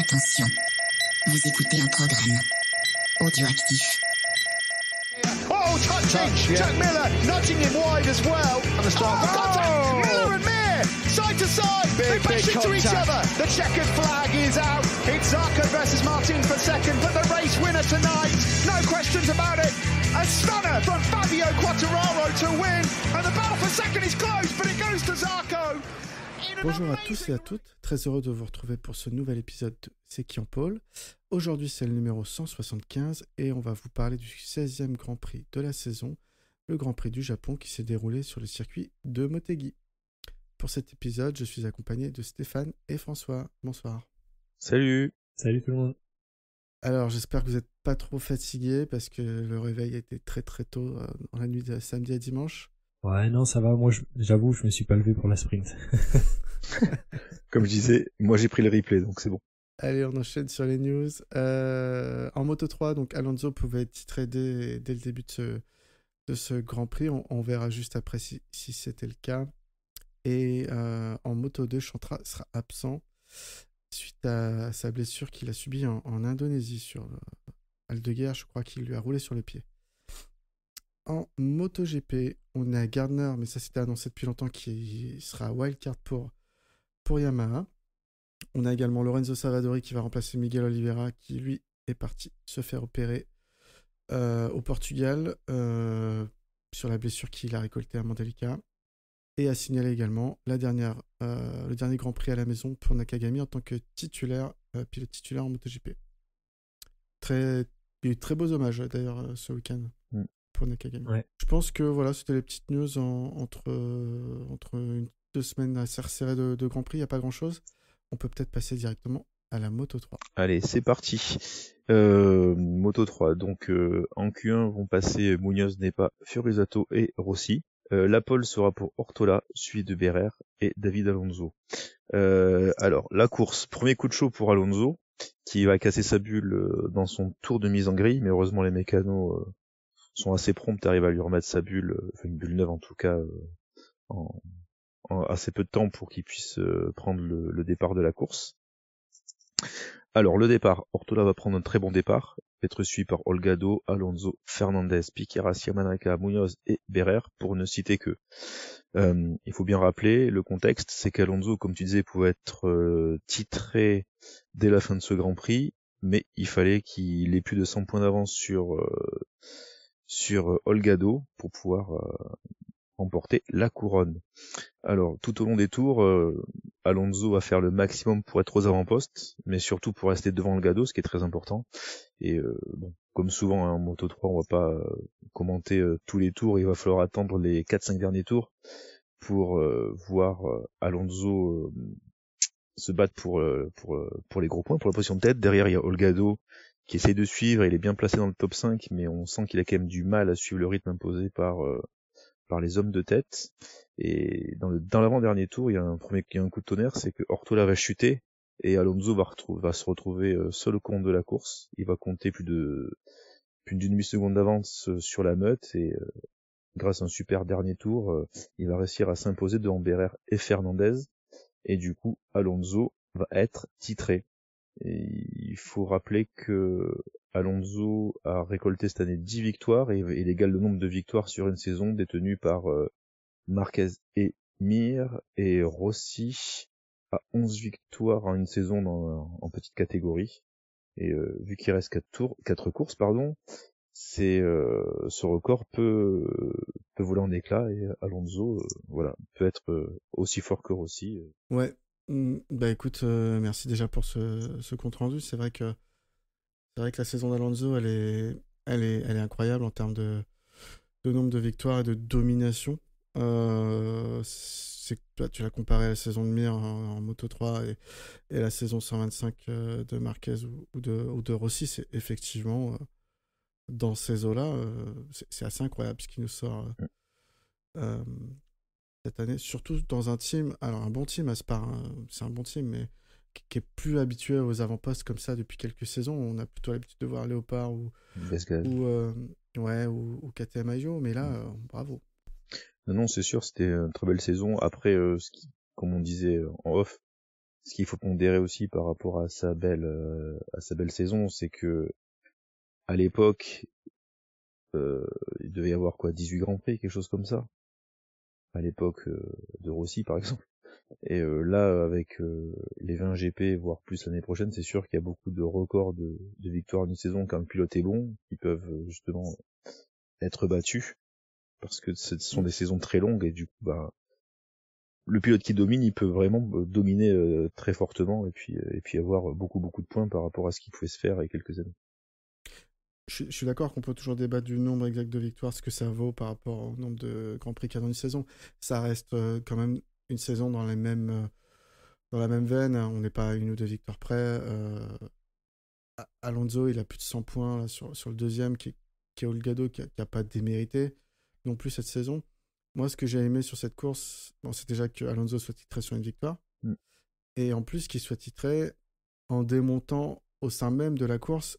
Attention, vous écoutez un programme audioactif. Oh, touching! Jack Miller nudging him wide as well. And the start. Oh, Miller and Mir, side to side. They bash into each other. The checkered flag is out. It's Zarco versus Martin for second, but the race winner tonight, no questions about it. A stunner from Fabio Quartararo to win, and the battle for second is close, but it goes to Zarco. Bonjour à tous et à toutes, très heureux de vous retrouver pour ce nouvel épisode de C'est qui en pôle. Aujourd'hui c'est le numéro 175 et on va vous parler du 16e Grand Prix de la saison, le Grand Prix du Japon qui s'est déroulé sur le circuit de Motegi. Pour cet épisode, je suis accompagné de Stéphane et François. Bonsoir. Salut. Salut tout le monde. Alors j'espère que vous n'êtes pas trop fatigués parce que le réveil était très très tôt dans la nuit de samedi à dimanche. Ouais, non, ça va. Moi, j'avoue, je me suis pas levé pour la sprint. Comme je disais, moi j'ai pris le replay, donc c'est bon. Allez, on enchaîne sur les news. En Moto 3, donc Alonso pouvait être titré dès le début de ce Grand Prix. On verra juste après si c'était le cas. Et en Moto 2, Chantra sera absent suite à sa blessure qu'il a subie en Indonésie sur Aldeguer, je crois qu'il lui a roulé sur le pied. En MotoGP, on a Gardner, mais ça c'était annoncé depuis longtemps, qui sera wildcard pour Yamaha. On a également Lorenzo Savadori qui va remplacer Miguel Oliveira, qui lui est parti se faire opérer au Portugal sur la blessure qu'il a récoltée à Mandalika. Et à signaler également le dernier Grand Prix à la maison pour Nakagami en tant que pilote titulaire en MotoGP. Il y a eu très beaux hommages d'ailleurs ce week-end. Pour Nakagami. Ouais. Je pense que voilà, c'était les petites news entre 2 semaines assez resserrées de Grand Prix, il n'y a pas grand-chose. On peut peut-être passer directement à la Moto 3. Allez, c'est parti. Moto 3, donc en Q1 vont passer Munoz, Nepa, Fiorizzato et Rossi. La pole sera pour Ortola, suivi de Berrer et David Alonso. Alors, la course, premier coup de chaud pour Alonso, qui va casser sa bulle dans son tour de mise en grille, mais heureusement les mécanos sont assez prompts, arrivent à lui remettre sa bulle, une bulle neuve en tout cas, en assez peu de temps pour qu'il puisse prendre le départ de la course. Alors le départ, Ortola va prendre un très bon départ, être suivi par Holgado, Alonso, Fernandez, Piqueras, Yamanaka, Munoz et Berrer, pour ne citer que. Il faut bien rappeler, le contexte, c'est qu'Alonso, comme tu disais, pouvait être titré dès la fin de ce Grand Prix, mais il fallait qu'il ait plus de 100 points d'avance sur Holgado pour pouvoir remporter la couronne. Alors, tout au long des tours, Alonso va faire le maximum pour être aux avant-postes, mais surtout pour rester devant Holgado, ce qui est très important. Et bon, comme souvent en Moto 3, on va pas commenter tous les tours, il va falloir attendre les 4-5 derniers tours pour voir Alonso se battre pour les gros points, pour la position de tête. Derrière, il y a Holgado qui essaye de suivre, il est bien placé dans le top 5, mais on sent qu'il a quand même du mal à suivre le rythme imposé par les hommes de tête. Et dans l'avant-dernier tour, il y a un coup de tonnerre, c'est que Ortola va chuter, et Alonso va se retrouver seul au compte de la course. Il va compter plus d'une demi-seconde d'avance sur la meute, et grâce à un super dernier tour, il va réussir à s'imposer devant Berrer et Fernandez, et du coup, Alonso va être titré. Et il faut rappeler que Alonso a récolté cette année 10 victoires et il égale le nombre de victoires sur une saison détenues par Marquez et Mir, et Rossi a 11 victoires en une saison en petite catégorie. Et vu qu'il reste 4 courses, ce record peut voler en éclats, et Alonso peut être aussi fort que Rossi. Ouais. Bah écoute, merci déjà pour ce compte rendu. C'est vrai que la saison d'Alonso elle est incroyable en termes de nombre de victoires et de domination. Tu l'as comparé à la saison de Mir en Moto 3 et la saison 125 de Marquez ou de Rossi. C'est effectivement dans ces eaux-là, c'est assez incroyable ce qui nous sort cette année, surtout dans un team, alors un bon team, Aspar, c'est un bon team, mais qui est plus habitué aux avant-postes comme ça depuis quelques saisons. On a plutôt l'habitude de voir Léopard ou KTM Ayo, mais là, bravo. Non, c'est sûr, c'était une très belle saison. Après, comme on disait en off, ce qu'il faut pondérer aussi par rapport à sa belle saison, c'est que à l'époque, il devait y avoir 18 Grands Prix, quelque chose comme ça. À l'époque de Rossi par exemple. Et là, avec les 20 GP, voire plus l'année prochaine, c'est sûr qu'il y a beaucoup de records de victoires d'une saison quand le pilote est bon, qui peuvent justement être battus, parce que ce sont des saisons très longues, et du coup, le pilote qui domine, il peut vraiment dominer très fortement, et puis avoir beaucoup de points par rapport à ce qui pouvait se faire il y a quelques années. Je suis d'accord qu'on peut toujours débattre du nombre exact de victoires, ce que ça vaut par rapport au nombre de Grands Prix qu'il y a dans une saison. Ça reste quand même une saison dans la même veine. On n'est pas à 1 ou 2 victoires près. Alonso, il a plus de 100 points là, sur le deuxième, qui est Olgado, qui a pas démérité non plus cette saison. Moi, ce que j'ai aimé sur cette course, c'est déjà que Alonso soit titré sur une victoire. Et en plus, qu'il soit titré en démontant au sein même de la course,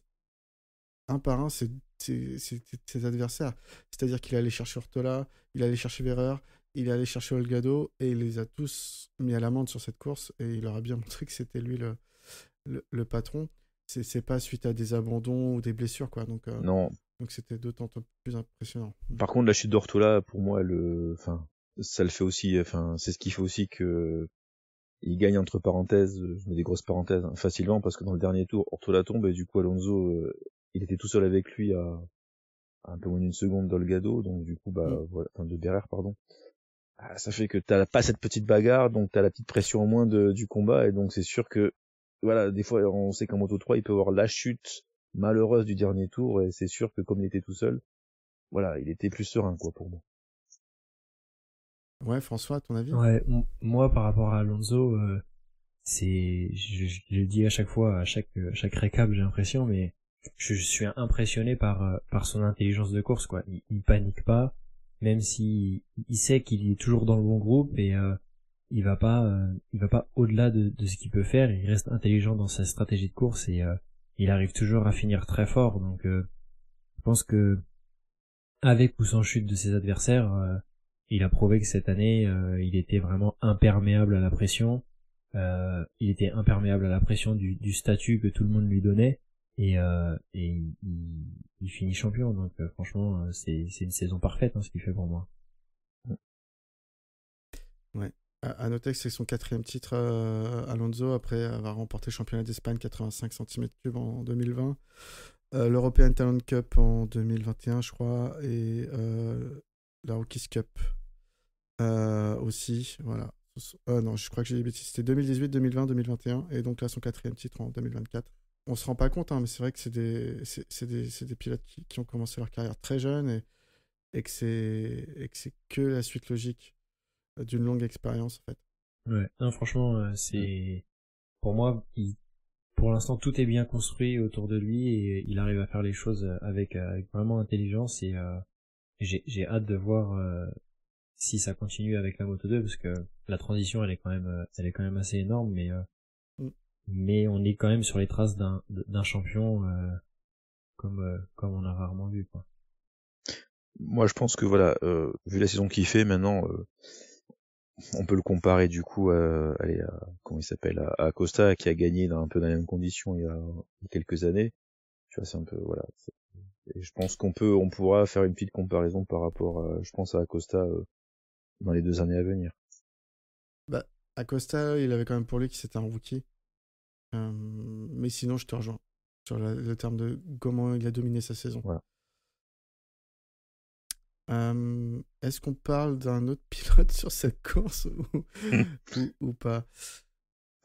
un par un, ses adversaires. C'est-à-dire qu'il est allé chercher Ortola, il est allé chercher Wehrer, il est allé chercher Olgado, et il les a tous mis à l'amende sur cette course, et il leur a bien montré que c'était lui le patron. C'est pas suite à des abandons ou des blessures, quoi. Donc c'était d'autant plus impressionnant. Par contre, la chute d'Ortola, pour moi, ça le fait aussi, c'est ce qui fait aussi que il gagne entre parenthèses, je mets des grosses parenthèses, facilement, parce que dans le dernier tour, Ortola tombe, et du coup, Alonso, il était tout seul avec lui à un peu moins d'une seconde d'Olgado, donc du coup, voilà, de Wehrer, pardon. Ça fait que t'as pas cette petite bagarre, donc t'as la petite pression en moins du combat, et donc c'est sûr que, voilà, des fois, on sait qu'en Moto 3, il peut y avoir la chute malheureuse du dernier tour, et c'est sûr que comme il était tout seul, voilà, il était plus serein, pour moi. Ouais, François, à ton avis? Ouais, moi, par rapport à Alonso, je le dis à chaque fois, à chaque récap, j'ai l'impression, mais je suis impressionné par son intelligence de course, quoi. Il panique pas, même si il sait qu'il est toujours dans le bon groupe, et il va pas au-delà de ce qu'il peut faire. Il reste intelligent dans sa stratégie de course, et il arrive toujours à finir très fort. Donc je pense que avec ou sans chute de ses adversaires, il a prouvé que cette année il était vraiment imperméable à la pression. Il était imperméable à la pression du statut que tout le monde lui donnait, et il finit champion. Donc franchement, c'est une saison parfaite, ce qu'il fait pour moi. Ouais. À noter que c'est son 4e titre Alonso, après avoir remporté le championnat d'Espagne 85 cm3 en 2020, l'European Talent Cup en 2021, je crois, et la Rookies Cup aussi, voilà. Non, je crois que j'ai des bêtises. C'était 2018, 2020, 2021, et donc là, son 4e titre en 2024. On se rend pas compte, mais c'est vrai que c'est des pilotes qui ont commencé leur carrière très jeunes, et que c'est que la suite logique d'une longue expérience, en fait. Ouais, non, franchement, c'est... Pour moi, pour l'instant, tout est bien construit autour de lui, et il arrive à faire les choses avec vraiment intelligence, et j'ai hâte de voir si ça continue avec la Moto 2, parce que la transition, elle est quand même assez énorme, mais on est quand même sur les traces d'un champion comme on a rarement vu, quoi. Moi, je pense que voilà, vu la saison qu'il fait maintenant, on peut le comparer du coup à comment il s'appelle, à Acosta, qui a gagné un peu dans les mêmes conditions il y a quelques années. Tu vois, c'est un peu, voilà. Et je pense on pourra faire une petite comparaison par rapport je pense, à Acosta dans les 2 années à venir. Acosta, il avait quand même pour lui que c'était un rookie. Mais sinon, je te rejoins sur le terme de comment il a dominé sa saison. Voilà. Est-ce qu'on parle d'un autre pilote sur cette course ou pas?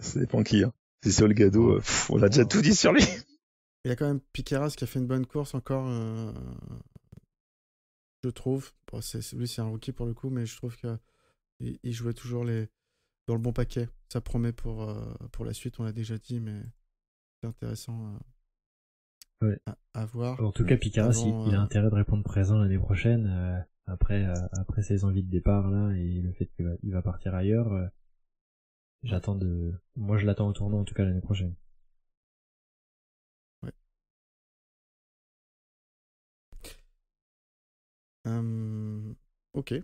Ça dépend qui, hein. Si c'est Olgado, on a déjà tout dit sur lui. Il y a quand même Piqueras qui a fait une bonne course encore, je trouve. Bon, lui, c'est un rookie pour le coup, mais je trouve qu'il jouait toujours dans le bon paquet. Ça promet pour la suite, on l'a déjà dit, mais c'est intéressant à voir. En tout cas, Piqueras, il a intérêt de répondre présent l'année prochaine, après ses envies de départ là, et le fait qu'il va partir ailleurs. Moi, je l'attends au tournoi, en tout cas, l'année prochaine. Ouais. Ok.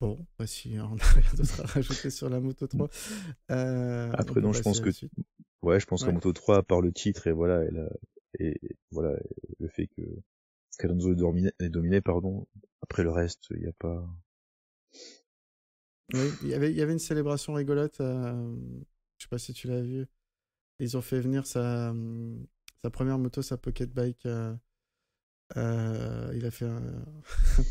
Bon, si on n'a rien d'autre à rajouter sur la Moto 3. Après, non, je pense que, qu'en Moto 3, à part le titre, et voilà, le fait qu'Alonso est dominé, pardon. Après le reste, il n'y a pas... Oui, il y avait une célébration rigolote, je sais pas si tu l'as vu. Ils ont fait venir sa première moto, sa Pocket Bike. Il a fait un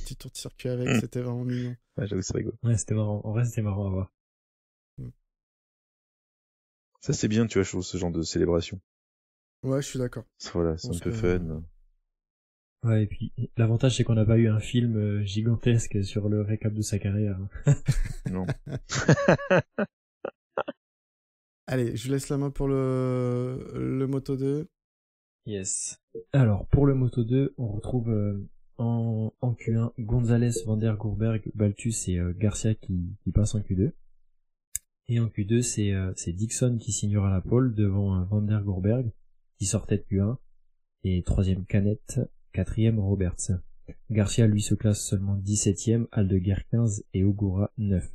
petit tour de circuit avec, c'était vraiment mignon. Ouais, j'avoue, c'est rigolo. Ouais, c'était marrant. En vrai, c'était marrant à voir. Ça, c'est bien, tu vois, je trouve, ce genre de célébration. Ouais, je suis d'accord. Voilà, c'est un peu fun. Ouais, et puis l'avantage, c'est qu'on n'a pas eu un film gigantesque sur le récap de sa carrière. Non. Allez, je laisse la main pour le Moto 2. Yes. Alors, pour le Moto 2, on retrouve en Q1 Gonzalez, Van der Gourberg, Baltus et Garcia qui passent en Q2. Et en Q2, c'est Dixon qui signera la pole devant Van der Gourberg qui sortait de Q1. Et troisième Canet, quatrième Roberts. Garcia, lui, se classe seulement 17ème, Aldeguer 15 et Ogura 9.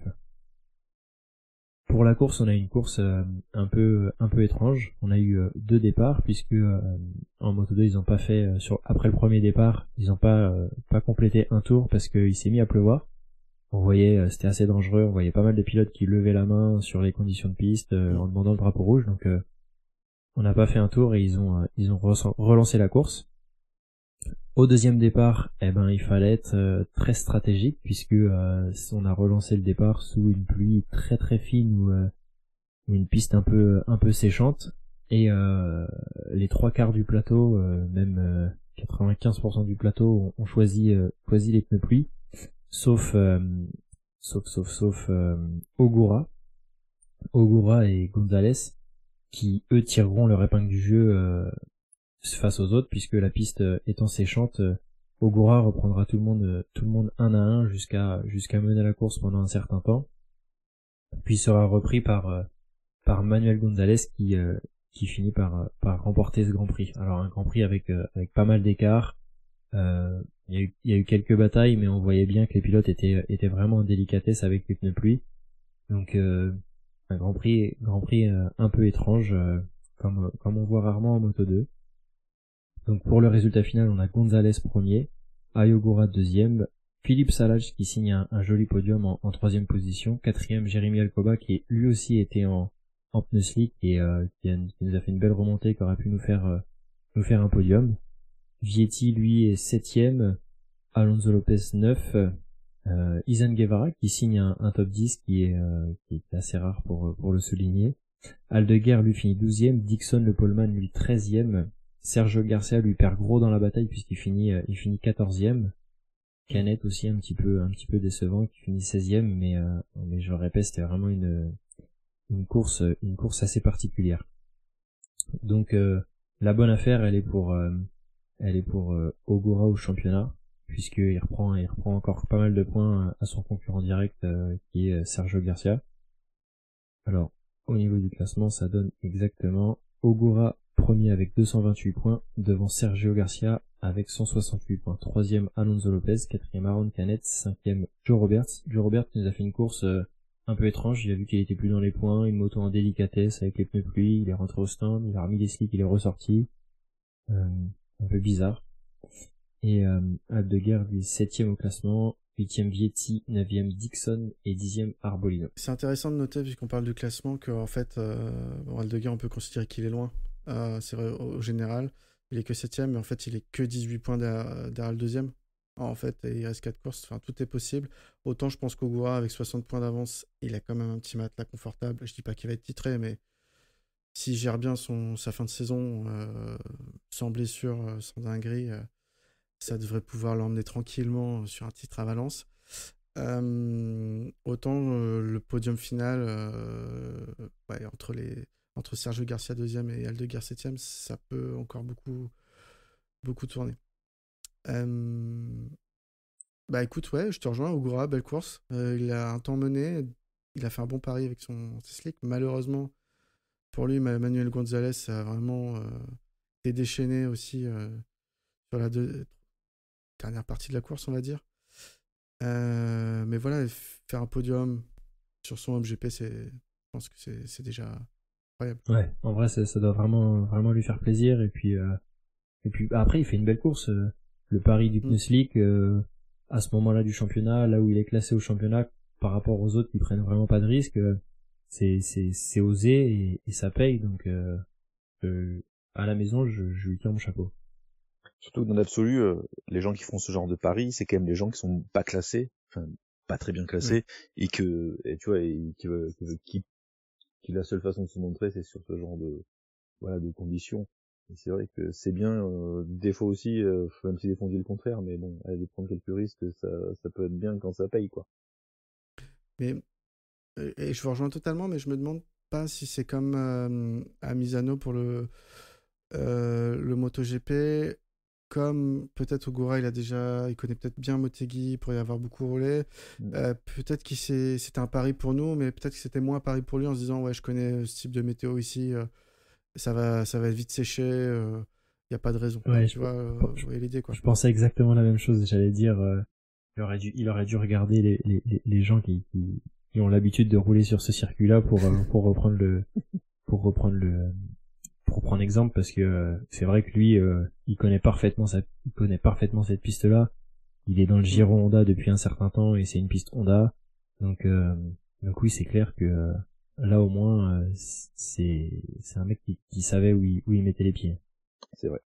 Pour la course, on a une course un peu étrange. On a eu 2 départs puisque en Moto 2, ils ont pas fait après le premier départ, ils ont pas complété un tour parce qu'il s'est mis à pleuvoir. On voyait c'était assez dangereux, on voyait pas mal de pilotes qui levaient la main sur les conditions de piste en demandant le drapeau rouge, donc on n'a pas fait un tour et ils ont relancé la course. Au deuxième départ, il fallait être très stratégique puisque on a relancé le départ sous une pluie très très fine ou une piste un peu séchante et les 3/4 du plateau, même 95% du plateau ont choisi les pneus pluie, sauf Ogura et Gonzalez qui eux tireront leur épingle du jeu face aux autres puisque la piste étant séchante, Ogura reprendra tout le monde un à un jusqu'à mener la course pendant un certain temps, puis sera repris par Manuel Gonzalez qui finit par remporter ce Grand Prix. Alors un Grand Prix avec pas mal d'écart. Il y a eu quelques batailles, mais on voyait bien que les pilotes étaient vraiment en délicatesse avec les pneus pluie. Donc un Grand Prix un peu étrange, comme on voit rarement en Moto 2. Donc pour le résultat final, on a Gonzalez premier, Ayogura deuxième, Philippe Salage qui signe un joli podium en troisième position, quatrième Jérémy Alcoba qui lui aussi était en pneu slick et qui nous a fait une belle remontée, qui aurait pu nous faire un podium. Vietti lui est septième, Alonso Lopez 9, Izan Guevara qui signe un top 10 qui est assez rare pour le souligner. Aldeguer lui finit 12e, Dixon le poleman lui 13e, Sergio Garcia lui perd gros dans la bataille puisqu'il finit 14e. Canet aussi un petit peu décevant qui finit 16e, mais je le répète, c'était vraiment une course assez particulière. Donc la bonne affaire elle est pour Ogura au championnat puisqu'il reprend encore pas mal de points à son concurrent direct qui est Sergio Garcia. Alors au niveau du classement, ça donne exactement Ogura premier avec 228 points, devant Sergio Garcia avec 168 points. Troisième Alonso Lopez, quatrième Aaron Canet, cinquième Joe Roberts. Joe Roberts nous a fait une course un peu étrange, il a vu qu'il était plus dans les points, une moto en délicatesse avec les pneus pluie, il est rentré au stand, il a remis les slicks, il est ressorti. Un peu bizarre. Et Aldeguer lui 7ème au classement, 8ème Vietti, 9ème Dixon et 10ème Arbolino. C'est intéressant de noter, puisqu'on parle du classement, que en fait, Aldeguer, on peut considérer qu'il est loin. C'est vrai, au général, il est que 7ème, mais en fait, il est que 18 points derrière le deuxième. En fait, il reste 4 courses, enfin, tout est possible. Autant, je pense qu'Ogura, avec 60 points d'avance, il a quand même un petit matelas confortable. Je dis pas qu'il va être titré, mais s'il gère bien sa fin de saison, sans blessure, sans dinguerie, ça devrait pouvoir l'emmener tranquillement sur un titre à Valence. Autant le podium final, entre Sergio Garcia 2e et Aldeguer 7e, ça peut encore beaucoup tourner. Écoute, ouais, je te rejoins. Ogura, belle course. Il a un temps mené. Il a fait un bon pari avec son slick. Malheureusement, pour lui, Manuel Gonzalez a vraiment été déchaîné aussi sur la dernière partie de la course, on va dire. Mais voilà, faire un podium sur son MGP, je pense que c'est déjà incroyable. Ouais, en vrai, ça doit vraiment lui faire plaisir. Et puis après, il fait une belle course. Le pari du Knusslik, à ce moment-là du championnat, là où il est classé au championnat, par rapport aux autres qui prennent vraiment pas de risques, c'est osé et ça paye. Donc, à la maison, je lui tire mon chapeau. Surtout que dans l'absolu, les gens qui font ce genre de paris, c'est quand même les gens qui sont pas classés, enfin pas très bien classés, et tu vois, qui la seule façon de se montrer, c'est sur ce genre de conditions. Et c'est vrai que c'est bien, des fois aussi, même si des fois on dit le contraire, mais bon, aller prendre quelques risques, ça peut être bien quand ça paye, quoi. Mais, et je vous rejoins totalement, mais je me demande pas si c'est comme à Misano pour le MotoGP, comme peut-être Ogura, il connaît peut-être bien Motegi, il pourrait y avoir beaucoup roulé. Peut-être que c'était un pari pour nous, mais peut-être que c'était moins un pari pour lui en se disant ouais, je connais ce type de météo ici, ça va être vite séché, il n'y a pas de raison. Ouais, tu vois, vous voyez l'idée, quoi. Je pensais exactement la même chose. J'allais dire, il aurait dû regarder les gens qui ont l'habitude de rouler sur ce circuit-là pour prendre exemple, parce que c'est vrai que lui, il connaît parfaitement cette piste-là. Il est dans le Giro Honda depuis un certain temps et c'est une piste Honda. Donc oui, c'est clair que là au moins c'est un mec qui savait où il mettait les pieds. C'est vrai.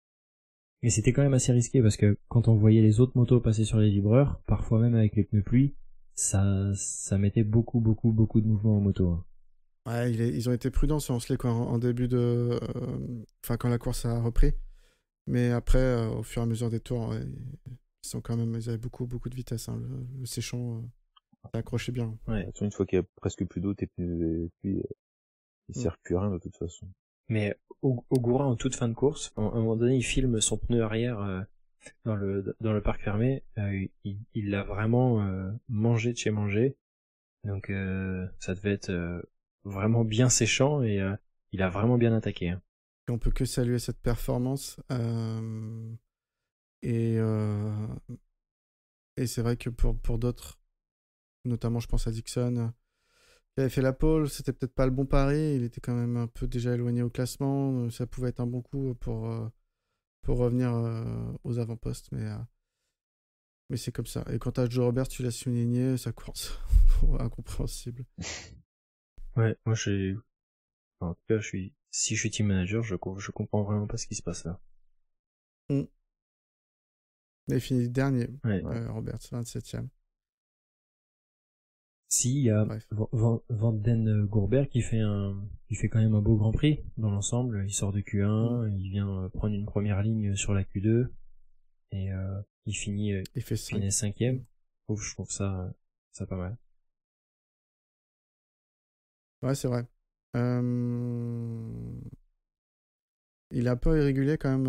Et c'était quand même assez risqué parce que quand on voyait les autres motos passer sur les libreurs, parfois même avec les pneus pluie, ça mettait beaucoup de mouvement en moto. Hein. Ouais, ils ont été prudents sur Hansley en début de... Enfin, quand la course a repris. Mais après, au fur et à mesure des tours, ils avaient beaucoup de vitesse. Hein. Le séchant accrochait bien. Ouais. Une fois qu'il y a presque plus d'eau, il sert plus à rien de toute façon. Mais Ogura, en toute fin de course, à un moment donné, il filme son pneu arrière dans le parc fermé. Il l'a vraiment mangé de chez manger. Donc ça devait être vraiment bien séchant et il a vraiment bien attaqué. Hein. Et on peut que saluer cette performance. Et c'est vrai que pour d'autres, notamment je pense à Dixon, qui avait fait la pole, c'était peut-être pas le bon pari, il était quand même un peu déjà éloigné au classement, ça pouvait être un bon coup pour revenir aux avant-postes, mais c'est comme ça. Et quant à Joe Roberts, tu l'as souligné, sa course, incompréhensible. Ouais, moi en tout cas, si je suis team manager, je comprends vraiment pas ce qui se passe là. Il finit dernier, ouais. Roberts, 27e. Si, il y a Van den Gourberg qui fait quand même un beau Grand Prix dans l'ensemble. Il sort de Q1, il vient prendre une première ligne sur la Q2 et il finit 5e. Je trouve ça pas mal. Ouais, c'est vrai. Il est un peu irrégulier quand même,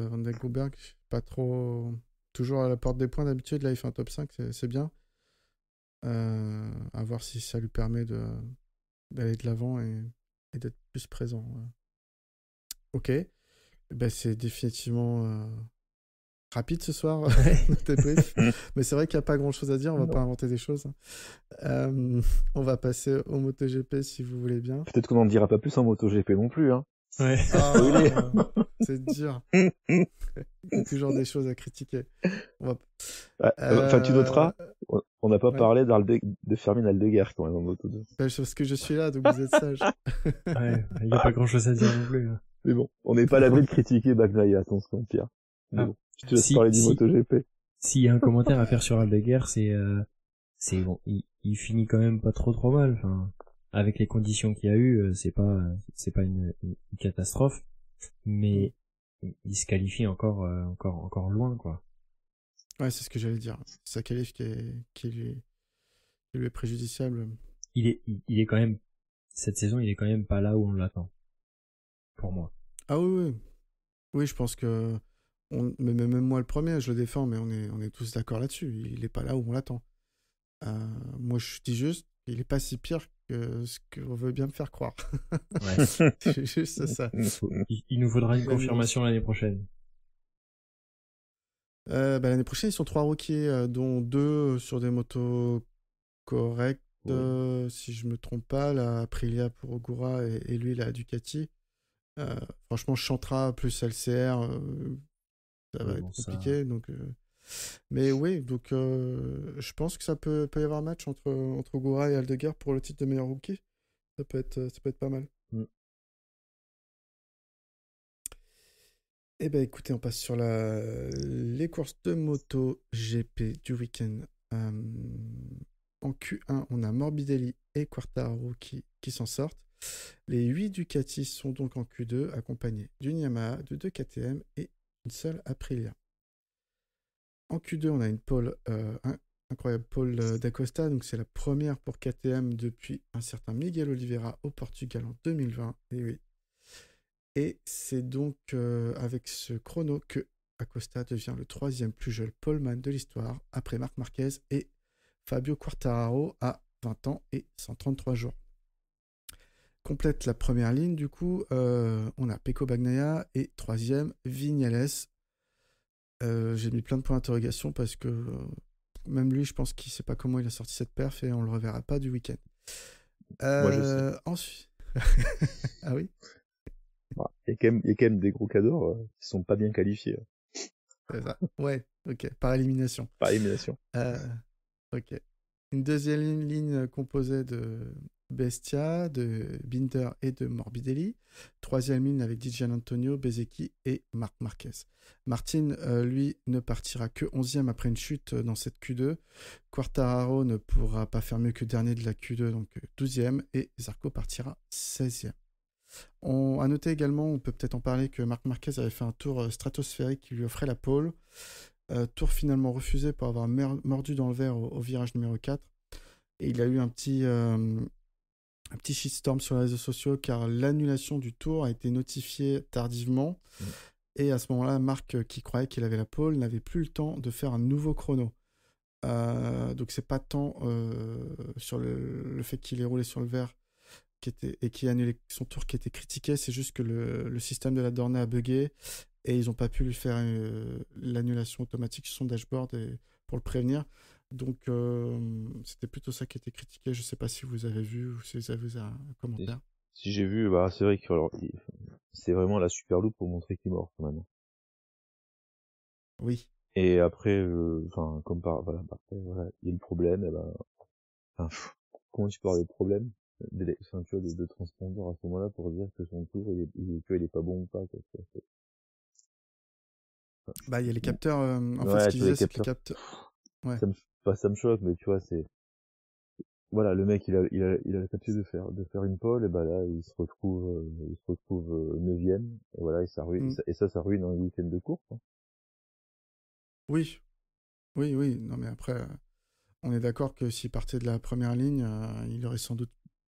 Van den Gourberg. Pas trop... Toujours à la porte des points d'habitude. Là, il fait un top 5, c'est bien. À voir si ça lui permet d'aller de l'avant et d'être plus présent. Ok. Ben, c'est définitivement rapide ce soir, notre débrief. Mais c'est vrai qu'il n'y a pas grand chose à dire, on va pas inventer des choses. On va passer au MotoGP si vous voulez bien. Peut-être qu'on n'en dira pas plus en MotoGP non plus. Hein. Ouais. C'est dur. Il y a toujours des choses à critiquer. Enfin, tu noteras, on n'a pas parlé de Fermin Aldeguer quand même en Moto2. Parce que je suis là, donc vous êtes sage. Ouais, il n'y a pas grand chose à dire non plus. Hein. Mais bon, on n'est pas à l'abri de critiquer Bagnaia, attention, Pierre. Bon, je te laisse parler du MotoGP. S'il y a un commentaire à faire sur Aldeguer, c'est bon, il finit quand même pas trop mal. Enfin, avec les conditions qu'il y a eu, c'est pas une catastrophe, mais il se qualifie encore loin, quoi. Ouais, c'est ce que j'allais dire. Sa qualif qui lui est préjudiciable. Il est quand même, cette saison, il est quand même pas là où on l'attend. Pour moi. Ah oui. Oui, je pense que mais même moi le premier, je le défends, mais on est tous d'accord là-dessus. Il est pas là où on l'attend. Moi, je dis juste, il est pas si pire que ce qu'on veut bien me faire croire. Ouais. C'est juste ça. Il nous faudra une confirmation l'année prochaine. L'année prochaine, ils sont 3 rookies, dont 2 sur des motos correct. Ouais. Si je me trompe pas, la Aprilia pour Ogura et lui la Ducati. Franchement, Chantra plus LCR, ça va Ouais, être bon, ça... compliqué. Donc, mais oui, donc je pense que ça peut y avoir un match entre Ogura et Aldeguer pour le titre de meilleur rookie. Ça peut être pas mal. Mm. Eh ben écoutez, on passe sur les courses de moto GP du week-end. En Q1, on a Morbidelli et Quartararo qui s'en sortent. Les 8 Ducati sont donc en Q2, accompagnés d'une Yamaha, de 2 KTM et une seule Aprilia. En Q2, on a une pole, incroyable pole d'Acosta, donc c'est la première pour KTM depuis un certain Miguel Oliveira au Portugal en 2020. Et oui. Et c'est donc avec ce chrono que Acosta devient le 3e plus jeune poleman de l'histoire, après Marc Marquez et Fabio Quartararo à 20 ans et 133 jours. Complète la première ligne, du coup, on a Pecco Bagnaia et 3e, Viñales. J'ai mis plein de points d'interrogation parce que même lui, je pense qu'il ne sait pas comment il a sorti cette perf et on ne le reverra pas du week-end. Moi, je sais. Ensuite... Ah oui? Il y a quand même des gros cadors qui sont pas bien qualifiés. C'est ça. Ouais, ok. Par élimination. Par élimination. Ok. Une deuxième ligne composée de Bestia, de Binder et de Morbidelli. Troisième ligne avec Di Giannantonio, Bezzecchi et Marc Marquez. Martin, lui, ne partira que 11e après une chute dans cette Q2. Quartararo ne pourra pas faire mieux que dernier de la Q2, donc 12e. Et Zarco partira 16e. À noter également, on peut peut-être en parler, que Marc Marquez avait fait un tour stratosphérique qui lui offrait la pole. Tour finalement refusé pour avoir mordu dans le verre au virage numéro 4. Et il a eu un petit shitstorm sur les réseaux sociaux car l'annulation du tour a été notifiée tardivement. Et à ce moment-là, Marc, qui croyait qu'il avait la pole, n'avait plus le temps de faire un nouveau chrono. Donc c'est pas tant sur le fait qu'il ait roulé sur le verre et qui a annulé son tour qui était critiqué, c'est juste que le système de la Dorna a bugué et ils n'ont pas pu lui faire l'annulation automatique sur son dashboard pour le prévenir. Donc c'était plutôt ça qui était critiqué. Je ne sais pas si vous avez vu ou si vous avez un commentaire. Si j'ai vu, c'est vrai que c'est vraiment la super loupe pour montrer qu'il est mort quand même. Oui. Et après, comme après, il y a le problème, comment tu parles des problèmes? Tu vois, de transpondeur à ce moment-là pour dire que son tour, il est pas bon ou pas, quoi. Il y a les capteurs, en fait, Ouais, ce qu'ils disaient, c'est que les capteurs... Ouais. Ça me choque, mais tu vois, voilà, le mec, il a la capacité de faire une pole, et là, il se retrouve 9e, et voilà, et ça ruine, ça ruine un week-end de course, hein. Oui. Non, mais après, on est d'accord que s'il partait de la première ligne, il aurait sans doute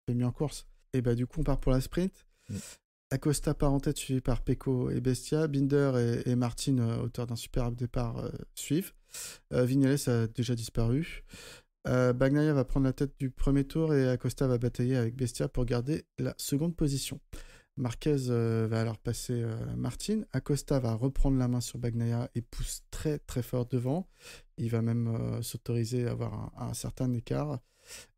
fait mieux en course. Et du coup, on part pour la sprint. Acosta part en tête, suivi par Pecco et Bestia. Binder et Martin, auteur d'un superbe départ, suivent. Viñales a déjà disparu. Bagnaia va prendre la tête du premier tour et Acosta va batailler avec Bestia pour garder la seconde position. Marquez va alors passer Martin. Acosta va reprendre la main sur Bagnaia et pousse très très fort devant. Il va même s'autoriser à avoir un certain écart.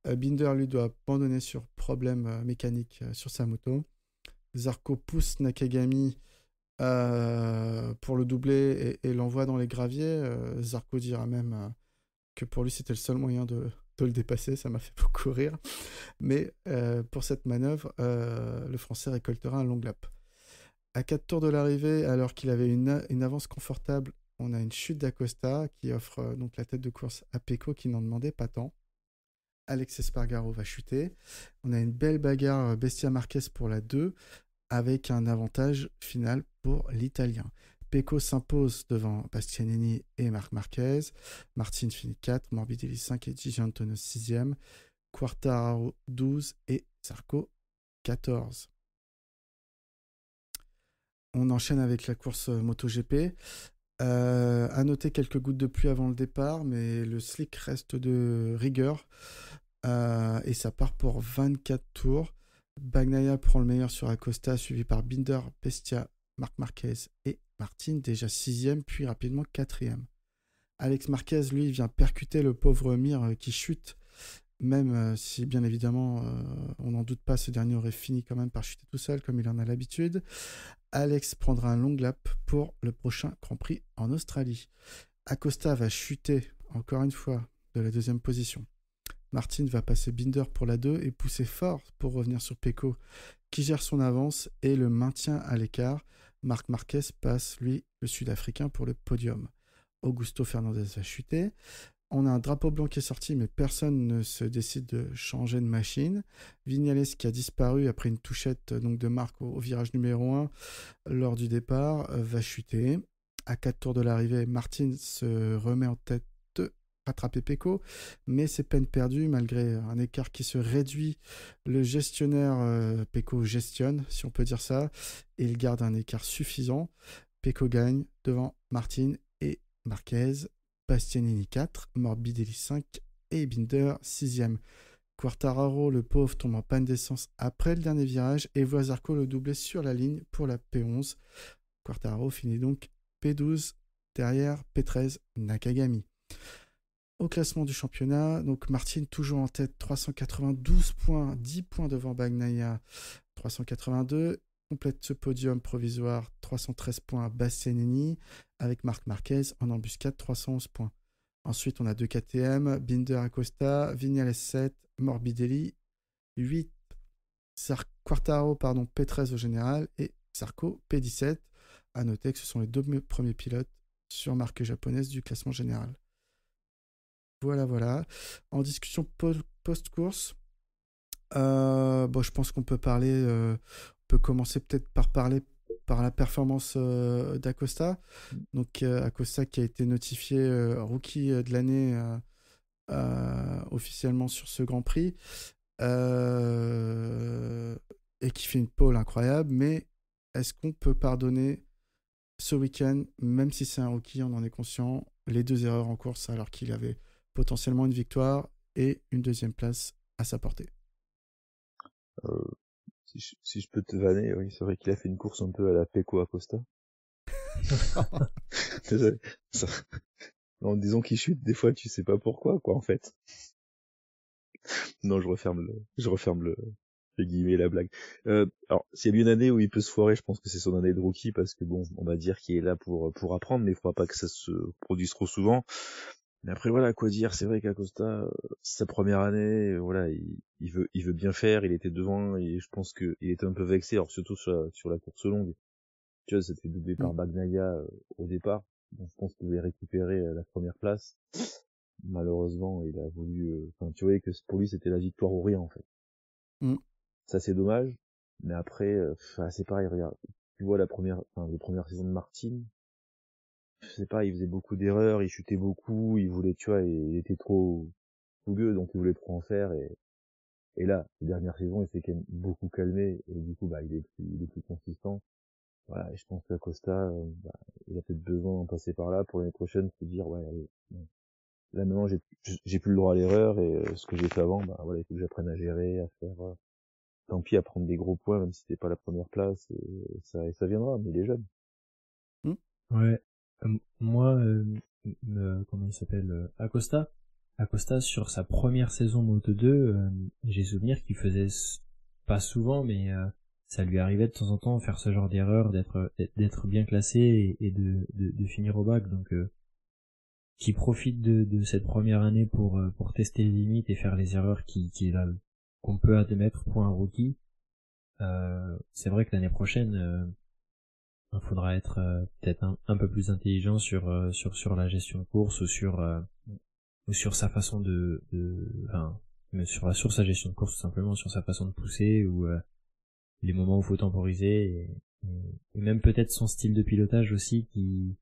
Binder, lui, doit abandonner sur problème mécanique sur sa moto. Zarco pousse Nakagami pour le doubler et l'envoie dans les graviers. Zarco dira même que pour lui c'était le seul moyen de le dépasser, ça m'a fait beaucoup rire. Mais pour cette manœuvre, le Français récoltera un long lap. À 4 tours de l'arrivée, alors qu'il avait une avance confortable, on a une chute d'Acosta qui offre donc la tête de course à Pecco qui n'en demandait pas tant. Alex Espargaro va chuter. On a une belle bagarre Bestia Marquez pour la 2 avec un avantage final pour l'Italien. Pecco s'impose devant Bastianini et Marc Marquez. Martin finit 4, Morbidelli 5 et Di Giannantonio 6e. Quartararo 12 et Zarco 14. On enchaîne avec la course MotoGP. À noter quelques gouttes de pluie avant le départ, mais le slick reste de rigueur. Et ça part pour 24 tours. Bagnaia prend le meilleur sur Acosta, suivi par Binder, Bestia, Marc Marquez et Martin, déjà 6e, puis rapidement 4e. Alex Marquez, lui, vient percuter le pauvre Mir qui chute, même si bien évidemment on n'en doute pas, ce dernier aurait fini quand même par chuter tout seul comme il en a l'habitude. Alex prendra un long lap pour le prochain Grand Prix en Australie. Acosta va chuter encore une fois de la deuxième position. Martin va passer Binder pour la 2 et pousser fort pour revenir sur Pecco qui gère son avance et le maintient à l'écart. Marc Marquez passe, lui, le Sud-Africain pour le podium. Augusto Fernandez va chuter. On a un drapeau blanc qui est sorti, mais personne ne se décide de changer de machine. Vignales qui a disparu après une touchette donc, de Marc au virage numéro 1 lors du départ va chuter. À 4 tours de l'arrivée, Martin se remet en tête de rattraper Pecco, mais c'est peine perdue malgré un écart qui se réduit. Le gestionnaire Pecco gestionne, si on peut dire ça, et il garde un écart suffisant. Pecco gagne devant Martin et Marquez. Bastianini 4, Morbidelli 5 et Binder 6e. Quartararo, le pauvre, tombe en panne d'essence après le dernier virage et voit Zarco le doubler sur la ligne pour la P11. Quartararo finit donc P12 derrière P13 Nakagami. Au classement du championnat, donc Martin toujours en tête, 392 points, 10 points devant Bagnaia, 382. Complète ce podium provisoire, 313 points Bastianini, avec Marc Marquez en embuscade, 311 points. Ensuite, on a 2 KTM, Binder Acosta, Vignales 7, Morbidelli 8, Quartaro, P13 au général, et Zarco P17. À noter que ce sont les 2 premiers pilotes sur marque japonaise du classement général. Voilà. En discussion post-course, je pense qu'on peut parler... peut commencer peut-être par parler par la performance d'Acosta. Donc Acosta qui a été notifié rookie de l'année officiellement sur ce Grand Prix et qui fait une pole incroyable. Mais est-ce qu'on peut pardonner ce week-end, même si c'est un rookie, on en est conscient, les 2 erreurs en course alors qu'il avait potentiellement une victoire et une 2e place à sa portée? Si je peux te vanner, oui, c'est vrai qu'il a fait une course un peu à la Pecco Acosta. Désolé. En disant qu'il chute, des fois, tu sais pas pourquoi, quoi, en fait. Non, je referme les guillemets, la blague. Alors, s'il y a une année où il peut se foirer, je pense que c'est son année de rookie, parce que bon, on va dire qu'il est là pour apprendre, mais il faudra pas que ça se produise trop souvent. Mais après, voilà, quoi dire, c'est vrai qu'Acosta, sa première année, voilà, il veut bien faire, il était devant, et je pense que il était un peu vexé, alors surtout sur la course longue. Tu vois, ça fait doubler par Bagnaia au départ, donc je pense qu'il voulait récupérer la première place. Malheureusement, il a voulu, tu voyais que pour lui, c'était la victoire ou rien, en fait. Ça, c'est dommage, mais après, c'est pareil, regarde, tu vois les premières saisons de Martin, c'est pas, il faisait beaucoup d'erreurs, il chutait beaucoup, il voulait, tu vois, il était trop fougueux, donc il voulait trop en faire, et là, les dernières saisons, il s'est quand même beaucoup calmé, et du coup, il est plus consistant. Voilà, et je pense qu'Acosta, il a peut-être besoin d'en passer par là pour l'année prochaine, se dire, ouais, allez, là maintenant, j'ai plus le droit à l'erreur, et ce que j'ai fait avant, voilà, il faut que j'apprenne à gérer, à faire, tant pis, à prendre des gros points, même si c'était pas la première place, et ça viendra, mais il est jeune. Ouais. Moi, comment il s'appelle, Acosta, sur sa première saison Moto2, j'ai souvenir qu'il faisait pas souvent, mais ça lui arrivait de temps en temps de faire ce genre d'erreur, d'être bien classé et de finir au bac. Donc qui profite de cette première année pour tester les limites et faire les erreurs qu'on peut admettre pour un rookie. C'est vrai que l'année prochaine il faudra être peut-être un peu plus intelligent sur la gestion de course ou sur sa façon sur sa gestion de course, tout simplement, sur sa façon de pousser ou les moments où il faut temporiser et même peut-être son style de pilotage aussi qui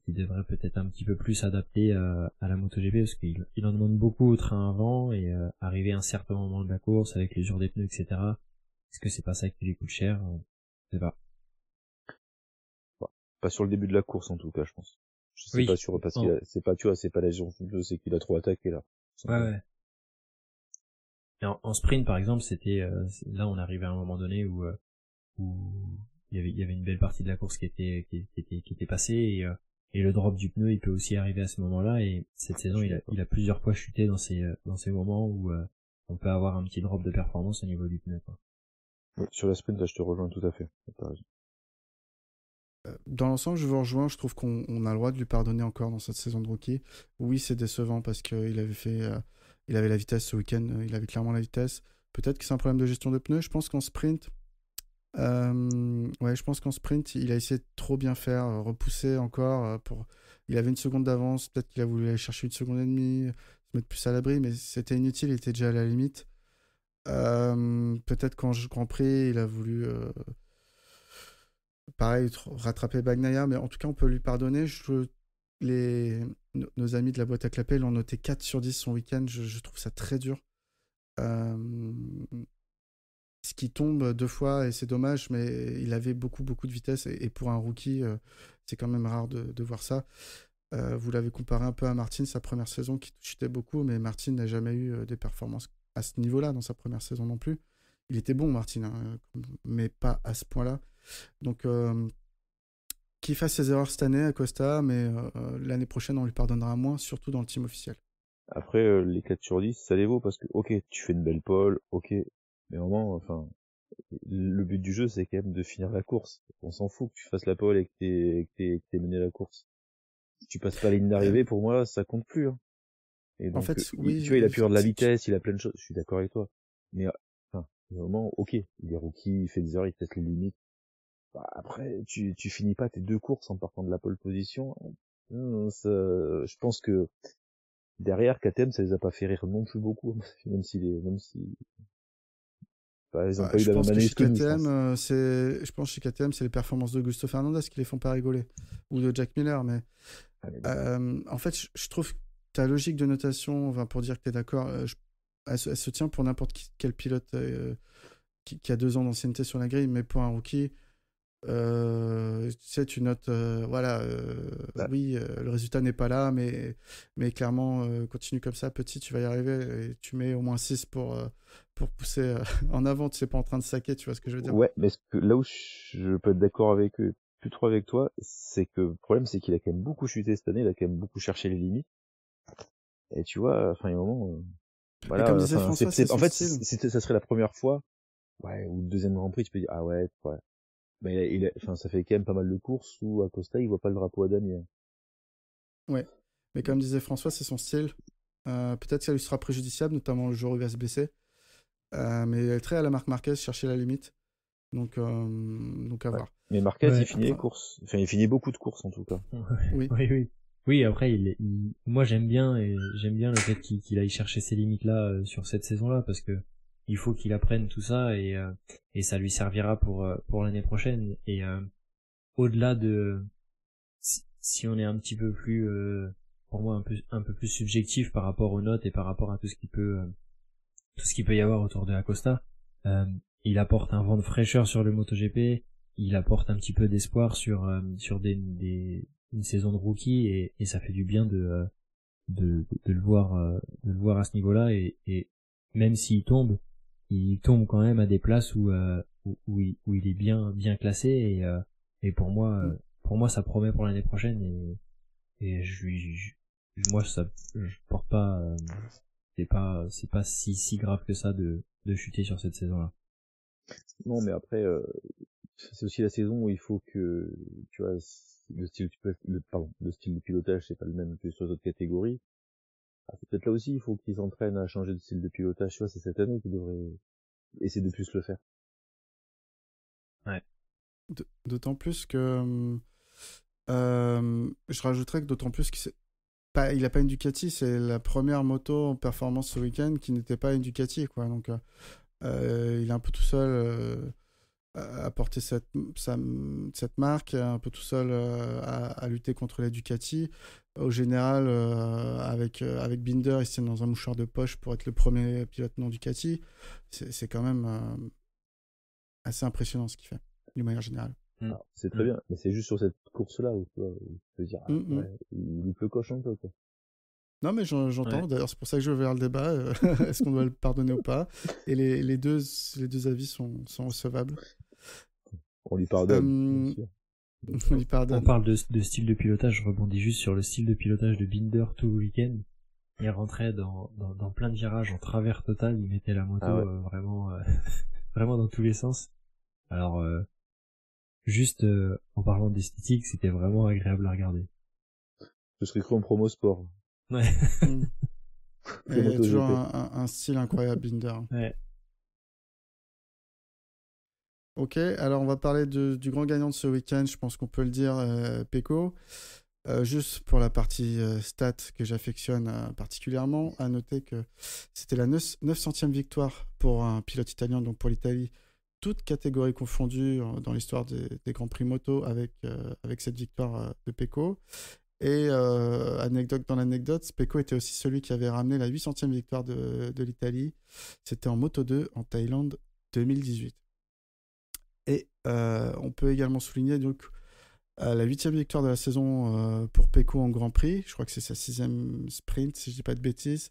devrait peut-être un petit peu plus s'adapter à la MotoGP, parce qu'il en demande beaucoup au train avant et arriver à un certain moment de la course avec l'usure des pneus, etc. Est-ce que c'est pas ça qui lui coûte cher? Je sais pas. Pas sur le début de la course, en tout cas, je pense. Je sais pas sûr, parce c'est pas la gestion de pneus, c'est qu'il a trop attaqué, là. Ouais. Et en sprint, par exemple, c'était, là, on arrivait à un moment donné où il y avait une belle partie de la course qui était passée le drop du pneu, il peut aussi arriver à ce moment-là. Et cette saison, il a plusieurs fois chuté dans ces moments où on peut avoir un petit drop de performance au niveau du pneu, quoi. Ouais, sur la sprint, là, je te rejoins tout à fait. Dans l'ensemble, je vous rejoins. Je trouve qu'on a le droit de lui pardonner encore dans cette saison de rookie. Oui, c'est décevant parce qu'il il avait la vitesse ce week-end. Il avait clairement la vitesse. Peut-être que c'est un problème de gestion de pneus. Je pense qu'en sprint, il a essayé de trop bien faire, repousser encore. Il avait une seconde d'avance. Peut-être qu'il a voulu aller chercher une seconde et demie, se mettre plus à l'abri, mais c'était inutile. Il était déjà à la limite. Peut-être qu'en Grand Prix, il a voulu pareil rattraper Bagnaia, mais en tout cas on peut lui pardonner. Nos amis de la boîte à clapper l'ont noté 4 sur 10 son week-end. Je trouve ça très dur, ce qui tombe 2 fois et c'est dommage, mais il avait beaucoup de vitesse et pour un rookie c'est quand même rare de voir ça. Vous l'avez comparé un peu à Martin, sa première saison qui chutait beaucoup, mais Martin n'a jamais eu des performances à ce niveau-là dans sa première saison non plus. Il était bon, Martin, hein, mais pas à ce point-là. Donc, qu'il fasse ses erreurs cette année, Acosta, mais l'année prochaine, on lui pardonnera moins, surtout dans le team officiel. Après, les 4 sur 10, ça les vaut, parce que, ok, tu fais une belle pole, ok, mais au moment, enfin, le but du jeu, c'est quand même de finir la course. On s'en fout que tu fasses la pole et que t'aies mené la course. Si tu passes pas la ligne d'arrivée, pour moi, ça compte plus, hein. Et donc, en fait, oui, tu vois, il a pu avoir de la vitesse, il a plein de choses, je suis d'accord avec toi. Mais, enfin, au moment, ok, il est rookie, il fait des erreurs, il teste les limites. Bah, après, tu finis pas tes 2 courses en partant de la pole position. Je pense que derrière, KTM, ça les a pas fait rire non plus beaucoup, même si bah, ils ont pas eu la même année que nous, je pense que chez KTM, c'est les performances d'Augusto Fernandez qui les font pas rigoler, ou de Jack Miller, mais en fait, je trouve ta logique de notation, enfin, pour dire que tu es d'accord, elle se tient pour n'importe quel pilote qui a 2 ans d'ancienneté sur la grille, mais pour un rookie, tu sais, tu notes, oui, le résultat n'est pas là, mais clairement, continue comme ça, petit, tu vas y arriver, et tu mets au moins 6 pour pousser en avant, tu sais, pas en train de saquer, tu vois ce que je veux dire. Ouais, mais là où je peux être d'accord avec eux, plus trop avec toi, c'est que le problème, c'est qu'il a quand même beaucoup chuté cette année, il a quand même beaucoup cherché les limites, et tu vois, enfin, il y a un moment, voilà, comme disait François, en fait, ça serait la première fois, ouais, ou le deuxième Grand Prix, tu peux dire, ah ouais, mais enfin, ça fait quand même pas mal de courses où Acosta, il voit pas le drapeau à damier. Ouais, mais comme disait François, c'est son style. Peut-être que ça lui sera préjudiciable, notamment le jour où il va se blesser. Mais il est très à la Marc Marquez, chercher la limite. Donc à voir. Mais Marquez, il finit les courses. Enfin, il finit beaucoup de courses, en tout cas. Oui. Oui, après, moi, j'aime bien le fait qu'il aille chercher ces limites-là sur cette saison-là, parce que il faut qu'il apprenne tout ça et ça lui servira pour l'année prochaine. Et au-delà de si on est un petit peu plus pour moi un peu plus subjectif par rapport aux notes et par rapport à tout ce qui peut y avoir autour de Acosta, il apporte un vent de fraîcheur sur le MotoGP, il apporte un petit peu d'espoir sur une saison de rookie et ça fait du bien de le voir à ce niveau-là et même s'il tombe, il tombe quand même à des places où il est bien classé et pour moi ça promet pour l'année prochaine et moi je porte pas c'est pas si grave que ça de chuter sur cette saison-là. Non, mais après c'est aussi la saison où il faut que tu vois le style de pilotage c'est pas le même que sur les autres catégories. C'est peut-être là aussi il faut qu'ils s'entraînent à changer de style de pilotage, tu vois, c'est cette année qu'ils devraient essayer de plus le faire. Ouais. D'autant plus que je rajouterais que d'autant plus qu'il a pas une Ducati, c'est la première moto en performance ce week-end qui n'était pas une Ducati, quoi. Donc il est un peu tout seul à porter cette marque, un peu tout seul à lutter contre la Ducati. Au général, avec Binder, il se tient dans un mouchoir de poche pour être le premier pilote non Ducati. C'est quand même assez impressionnant ce qu'il fait, d'une manière générale. Alors, c'est très bien, mais c'est juste sur cette course-là où tu peux dire, il loupe le coche un peu, quoi. Non, mais j'entends. Ouais. D'ailleurs, c'est pour ça que je vais vers le débat. Est-ce qu'on doit le pardonner ou pas? Et les deux avis sont recevables. On lui pardonne. Il pardonne. On parle de style de pilotage, je rebondis juste sur le style de pilotage de Binder tout le week-end. Il rentrait dans plein de virages en travers total, il mettait la moto vraiment vraiment dans tous les sens. Alors juste en parlant d'esthétique, c'était vraiment agréable à regarder. Ce serait cru en promo sport. Ouais. Il y a toujours un style incroyable, Binder. Ouais. Ok, alors on va parler du grand gagnant de ce week-end, je pense qu'on peut le dire, Pecco. Juste pour la partie stats que j'affectionne particulièrement, à noter que c'était la 900e victoire pour un pilote italien, donc pour l'Italie, toutes catégories confondues dans l'histoire des Grands Prix moto avec cette victoire de Pecco. Et dans l'anecdote, Pecco était aussi celui qui avait ramené la 800e victoire de l'Italie. C'était en Moto 2 en Thaïlande 2018. Et on peut également souligner donc la 8e victoire de la saison pour Pecco en Grand Prix. Je crois que c'est sa 6e sprint, si je ne dis pas de bêtises.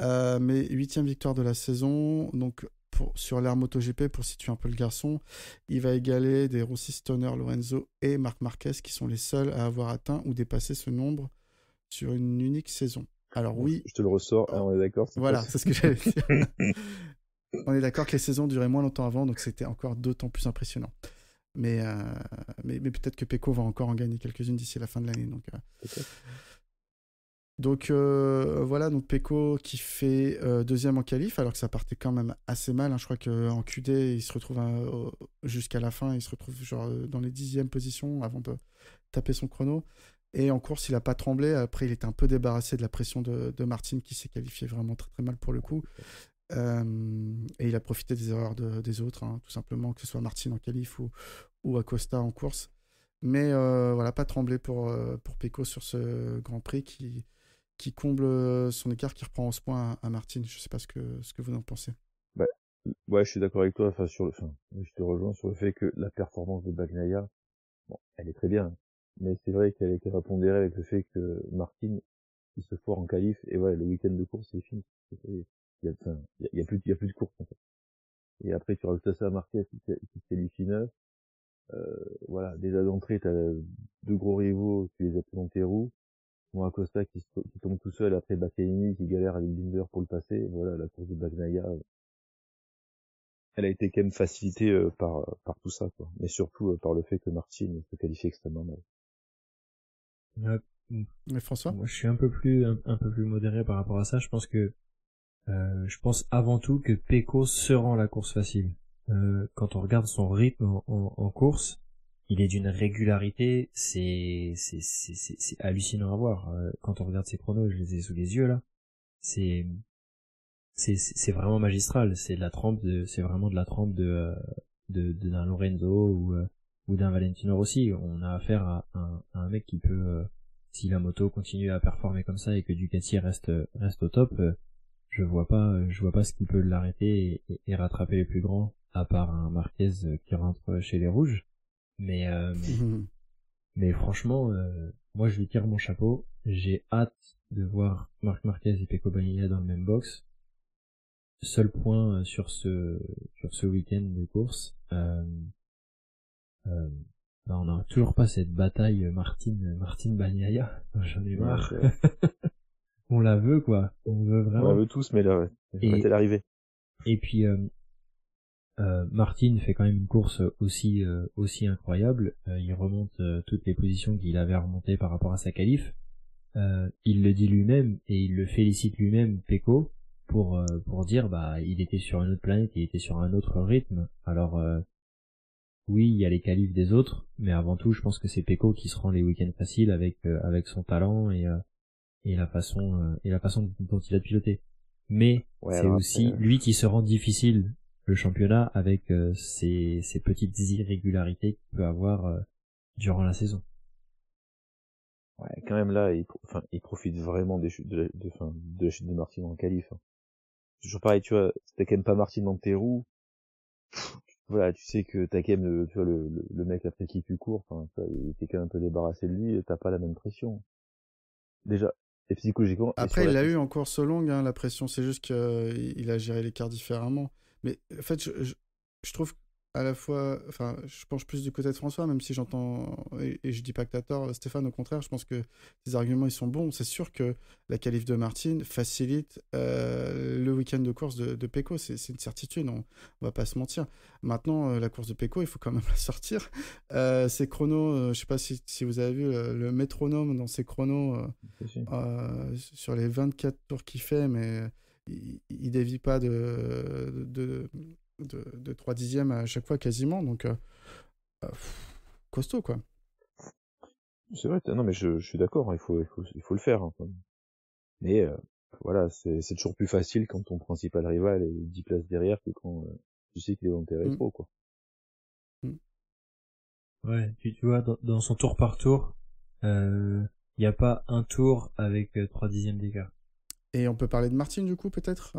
Mais 8e victoire de la saison. Donc sur l'ère MotoGP, pour situer un peu le garçon, il va égaler des Rossi, Stoner, Lorenzo et Marc Marquez, qui sont les seuls à avoir atteint ou dépassé ce nombre sur une unique saison. Alors oui... Je te le ressors, on est d'accord. Voilà, c'est ce que j'allais dire. On est d'accord que les saisons duraient moins longtemps avant, donc c'était encore d'autant plus impressionnant. Mais peut-être que Pecco va encore en gagner quelques-unes d'ici la fin de l'année. Donc voilà, donc Pecco qui fait deuxième en qualif, alors que ça partait quand même assez mal. Hein. Je crois qu'en QD, il se retrouve jusqu'à la fin, il se retrouve genre dans les 10e positions avant de taper son chrono. Et en course, il n'a pas tremblé. Après, il était un peu débarrassé de la pression de Martin, qui s'est qualifié vraiment très très mal pour le coup. Et il a profité des erreurs des autres, hein, tout simplement, que ce soit Martin en qualif ou Acosta en course. Mais voilà, pas tremblé pour Pecco sur ce Grand Prix qui comble son écart, qui reprend 11 points à Martin. Je ne sais pas ce que vous en pensez. Ouais, je suis d'accord avec toi. Je te rejoins sur le fait que la performance de Bagnaia, bon, elle est très bien, mais c'est vrai qu'elle a été repondérée avec le fait que Martin, il se foire en qualif, et ouais, le week-end de course, c'est fini. Il y a plus de course, en fait. Et après, tu rajoutes à ça Marquez qui se qualifie 9. Voilà, déjà d'entrée, t'as deux gros rivaux, tu les as plus dans tes roues. Moi, Acosta qui tombe tout seul, après Bastianini qui galère avec Binder pour le passer. Voilà, la course de Bagnaia, elle a été quand même facilitée par tout ça, quoi. Mais surtout par le fait que Martin se qualifie extrêmement mal. Mais François ? Moi, je suis un peu plus modéré par rapport à ça. Je pense avant tout que Pecco se rend la course facile. Quand on regarde son rythme en course, il est d'une régularité, c'est hallucinant à voir. Quand on regarde ses chronos, je les ai sous les yeux là, c'est vraiment magistral. C'est vraiment de la trempe d'un Lorenzo ou d'un Valentino Rossi. On a affaire à un mec qui peut, si la moto continue à performer comme ça et que Ducati reste au top, je vois pas ce qui peut l'arrêter et rattraper les plus grands, à part un Marquez qui rentre chez les rouges. Mais franchement, moi je lui tire mon chapeau. J'ai hâte de voir Marc Marquez et Pecco Bagnaia dans le même box. Seul point sur ce week-end de course, on n'a toujours pas cette bataille Martin Bagnaia. J'en ai marre. On la veut, quoi. On veut vraiment. On la veut tous, mais là, c'est l'arrivée. Et puis, Martin fait quand même une course aussi incroyable. Il remonte toutes les positions qu'il avait remontées par rapport à sa qualif. Il le dit lui-même et il le félicite lui-même, Pecco, pour dire, il était sur une autre planète, il était sur un autre rythme. Alors, oui, il y a les qualifs des autres, mais avant tout, je pense que c'est Pecco qui se rend les week-ends faciles avec son talent et la façon dont il a piloté. Mais ouais, c'est aussi lui qui se rend difficile le championnat avec ces petites irrégularités qu'il peut avoir durant la saison. Ouais, quand même là, il profite vraiment des chutes de la chute de Martin en qualif. Hein. C'est toujours pareil, tu vois, si t'as quand même pas Martin dans tes roues, voilà, tu sais que t'as quand même tu vois le mec après qui tu cours, il était quand même un peu débarrassé de lui, t'as pas la même pression. Déjà, et psychologiquement. Après, il l'a eu en course longue, hein, la pression, c'est juste qu'il a géré l'écart différemment. Mais en fait, je trouve, à la fois, enfin, je penche plus du côté de François, même si j'entends, et je dis pas que t'as tort, Stéphane, au contraire, je pense que tes arguments, ils sont bons. C'est sûr que la qualif de Martin facilite le week-end de course de Pecco, c'est une certitude, on va pas se mentir. Maintenant, la course de Pecco, il faut quand même la sortir. Ses chronos, je sais pas si vous avez vu le métronome dans ses chronos sur les 24 tours qu'il fait, mais il dévie pas de 3 dixièmes à chaque fois quasiment, donc costaud quoi. C'est vrai, non mais je suis d'accord, il faut le faire. Hein. Mais voilà, c'est toujours plus facile quand ton principal rival est 10 places derrière que quand tu sais qu'il est dans tes rétros, quoi. Ouais, tu vois, dans son tour par tour, il n'y a pas un tour avec 3 dixièmes d'écart. Et on peut parler de Martin du coup peut-être.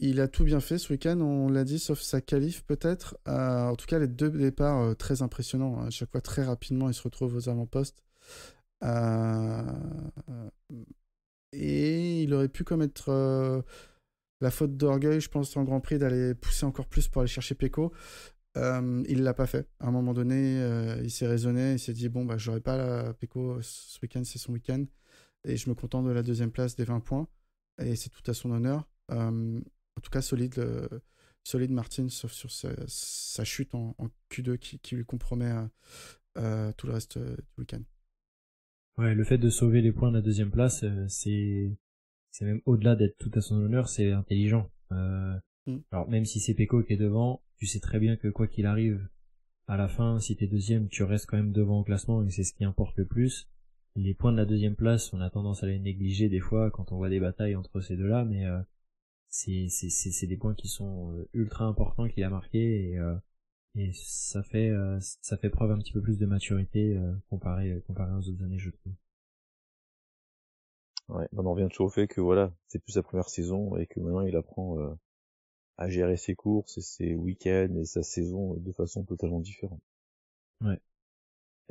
Il a tout bien fait ce week-end, on l'a dit, sauf sa qualif peut-être. En tout cas, les 2 départs très impressionnants. À chaque fois, très rapidement, il se retrouve aux avant-postes. Et il aurait pu commettre la faute d'orgueil, je pense, en Grand Prix, d'aller pousser encore plus pour aller chercher Pecco. Il l'a pas fait. À un moment donné, il s'est raisonné, il s'est dit bon, bah, j'aurai pas la Pecco ce week-end, c'est son week-end. Et je me contente de la 2e place des 20 points. Et c'est tout à son honneur. En tout cas, solide Martin, sauf sur sa chute en Q2 qui lui compromet tout le reste du week-end. Ouais, le fait de sauver les points de la 2e place, c'est même au-delà d'être tout à son honneur, c'est intelligent. Alors même si c'est Pecco qui est devant, tu sais très bien que quoi qu'il arrive, à la fin, si t'es 2e, tu restes quand même devant au classement et c'est ce qui importe le plus. Les points de la 2e place, on a tendance à les négliger des fois quand on voit des batailles entre ces deux-là, mais c'est des points qui sont ultra importants qu'il a marqués et ça fait preuve un petit peu plus de maturité comparé aux autres années, je trouve. Ouais, on en revient toujours au fait que voilà, c'est plus sa première saison et que maintenant il apprend à gérer ses courses et ses week-ends et sa saison de façon totalement différente. Ouais.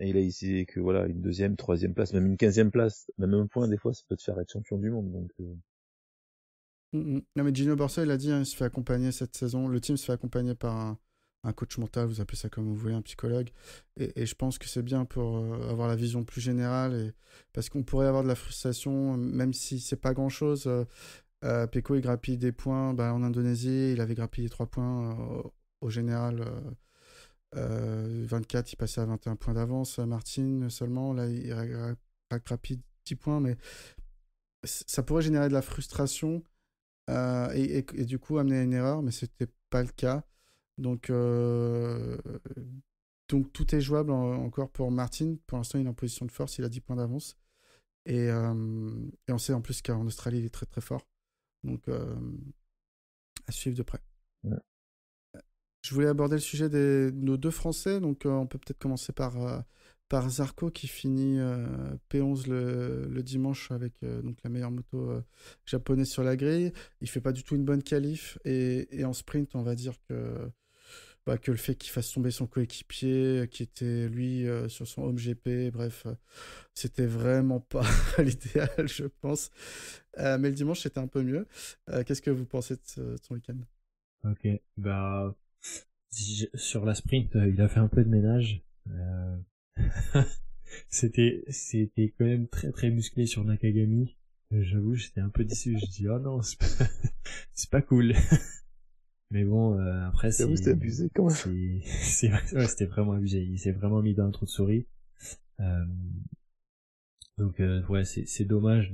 Et là, il sait que voilà, une 2e, 3e place, même une 15e place, même un point, des fois, ça peut te faire être champion du monde, donc. Non mais Gino Borsa, il a dit, hein, il se fait accompagner cette saison. Le team se fait accompagner par un coach mental, vous appelez ça comme vous voulez, un psychologue. Et je pense que c'est bien pour avoir la vision plus générale, parce qu'on pourrait avoir de la frustration, même si c'est pas grand-chose. Pecco, il grappille des points en Indonésie, il avait grappillé 3 points au général. 24, il passait à 21 points d'avance. Martin seulement, là, il grappille 10 points, mais ça pourrait générer de la frustration et du coup amener à une erreur, mais c'était pas le cas. Donc tout est jouable encore pour Martin. Pour l'instant, il est en position de force, il a 10 points d'avance. Et on sait en plus qu'en Australie, il est très très fort. Donc à suivre de près. Ouais. Je voulais aborder le sujet de nos 2 Français, donc on peut peut-être commencer par Zarco qui finit P11 le dimanche avec donc la meilleure moto japonaise sur la grille. Il fait pas du tout une bonne qualif et en sprint, on va dire que le fait qu'il fasse tomber son coéquipier qui était lui sur son home GP, bref, c'était vraiment pas l'idéal, je pense. Mais le dimanche, c'était un peu mieux. Qu'est-ce que vous pensez de son week-end ? Ok, sur la sprint, il a fait un peu de ménage. C'était quand même très très musclé sur Nakagami. J'avoue, j'étais un peu déçu. Je dis oh non, c'est pas cool. Mais bon, après c'était abusé quand même. Ouais, c'était vraiment abusé. Il s'est vraiment mis dans un trou de souris. Donc ouais, c'est dommage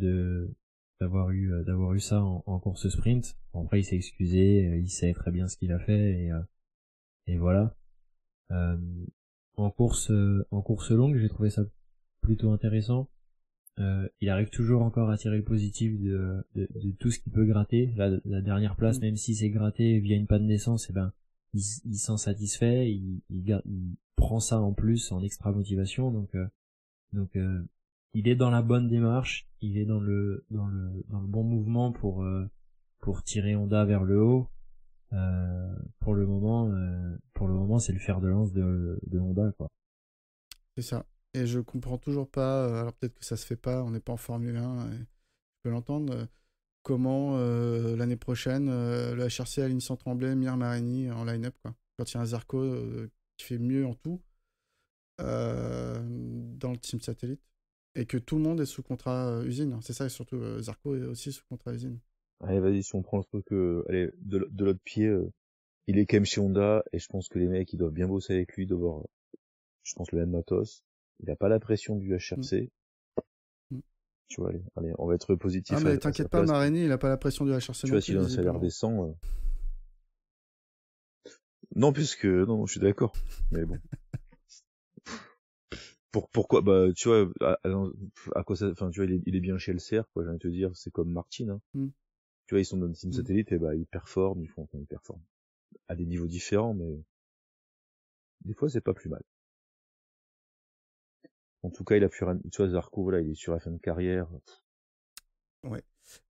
d'avoir eu ça en course sprint. Bon, après, il s'est excusé. Il sait très bien ce qu'il a fait et voilà. En course longue, j'ai trouvé ça plutôt intéressant. Il arrive toujours encore à tirer le positif de tout ce qu'il peut gratter. La dernière place, même si c'est gratté via une panne d'essence, il s'en satisfait. Il prend ça en plus en extra motivation. Donc il est dans la bonne démarche. Il est dans le bon mouvement pour tirer Honda vers le haut. Pour le moment, c'est le fer de lance de Honda, quoi. C'est ça. Et je comprends toujours pas, alors peut-être que ça se fait pas, on n'est pas en Formule 1, je peux l'entendre, comment l'année prochaine le HRC aligne sans Tremblay, Mir, Marini en line-up, quoi. Quand il y a un Zarco qui fait mieux en tout dans le team satellite et que tout le monde est sous contrat usine, hein. C'est ça, et surtout Zarco est aussi sous contrat usine. Allez, vas-y, si on prend le truc, allez, de l'autre pied, il est quand même chez Honda, et je pense que les mecs, ils doivent bien bosser avec lui, ils doivent avoir, je pense, le même matos. Il a pas la pression du HRC. Tu vois, allez, on va être positif. Ah, mais t'inquiète pas, Marini, il a pas la pression du HRC. Tu vois, s'il a un salaire décent. Non, non, je suis d'accord. Mais bon. Pourquoi, bah, tu vois, à quoi ça, enfin, tu vois, il est bien chez LCR, quoi, j'ai envie de te dire, c'est comme Martin, hein. Tu vois, ils sont dans le team satellite, et bah, ils performent, ils performent. À des niveaux différents, mais des fois, c'est pas plus mal. En tout cas, il a plus rien, tu vois, Zarco, voilà, il est sur la fin de carrière. Ouais.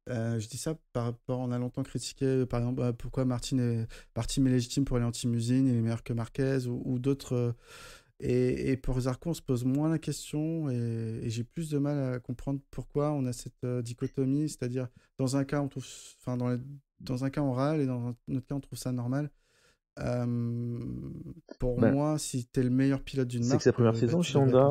Je dis ça par rapport, on a longtemps critiqué, par exemple, pourquoi Martin est légitime pour aller en team usine, il est meilleur que Marquez ou d'autres. Et pour Zarco, on se pose moins la question et j'ai plus de mal à comprendre pourquoi on a cette dichotomie, c'est-à-dire dans un cas on trouve, enfin dans un cas on râle et dans un autre cas on trouve ça normal. Pour moi, si t'es le meilleur pilote d'une marque, c'est que sa première saison chez Honda.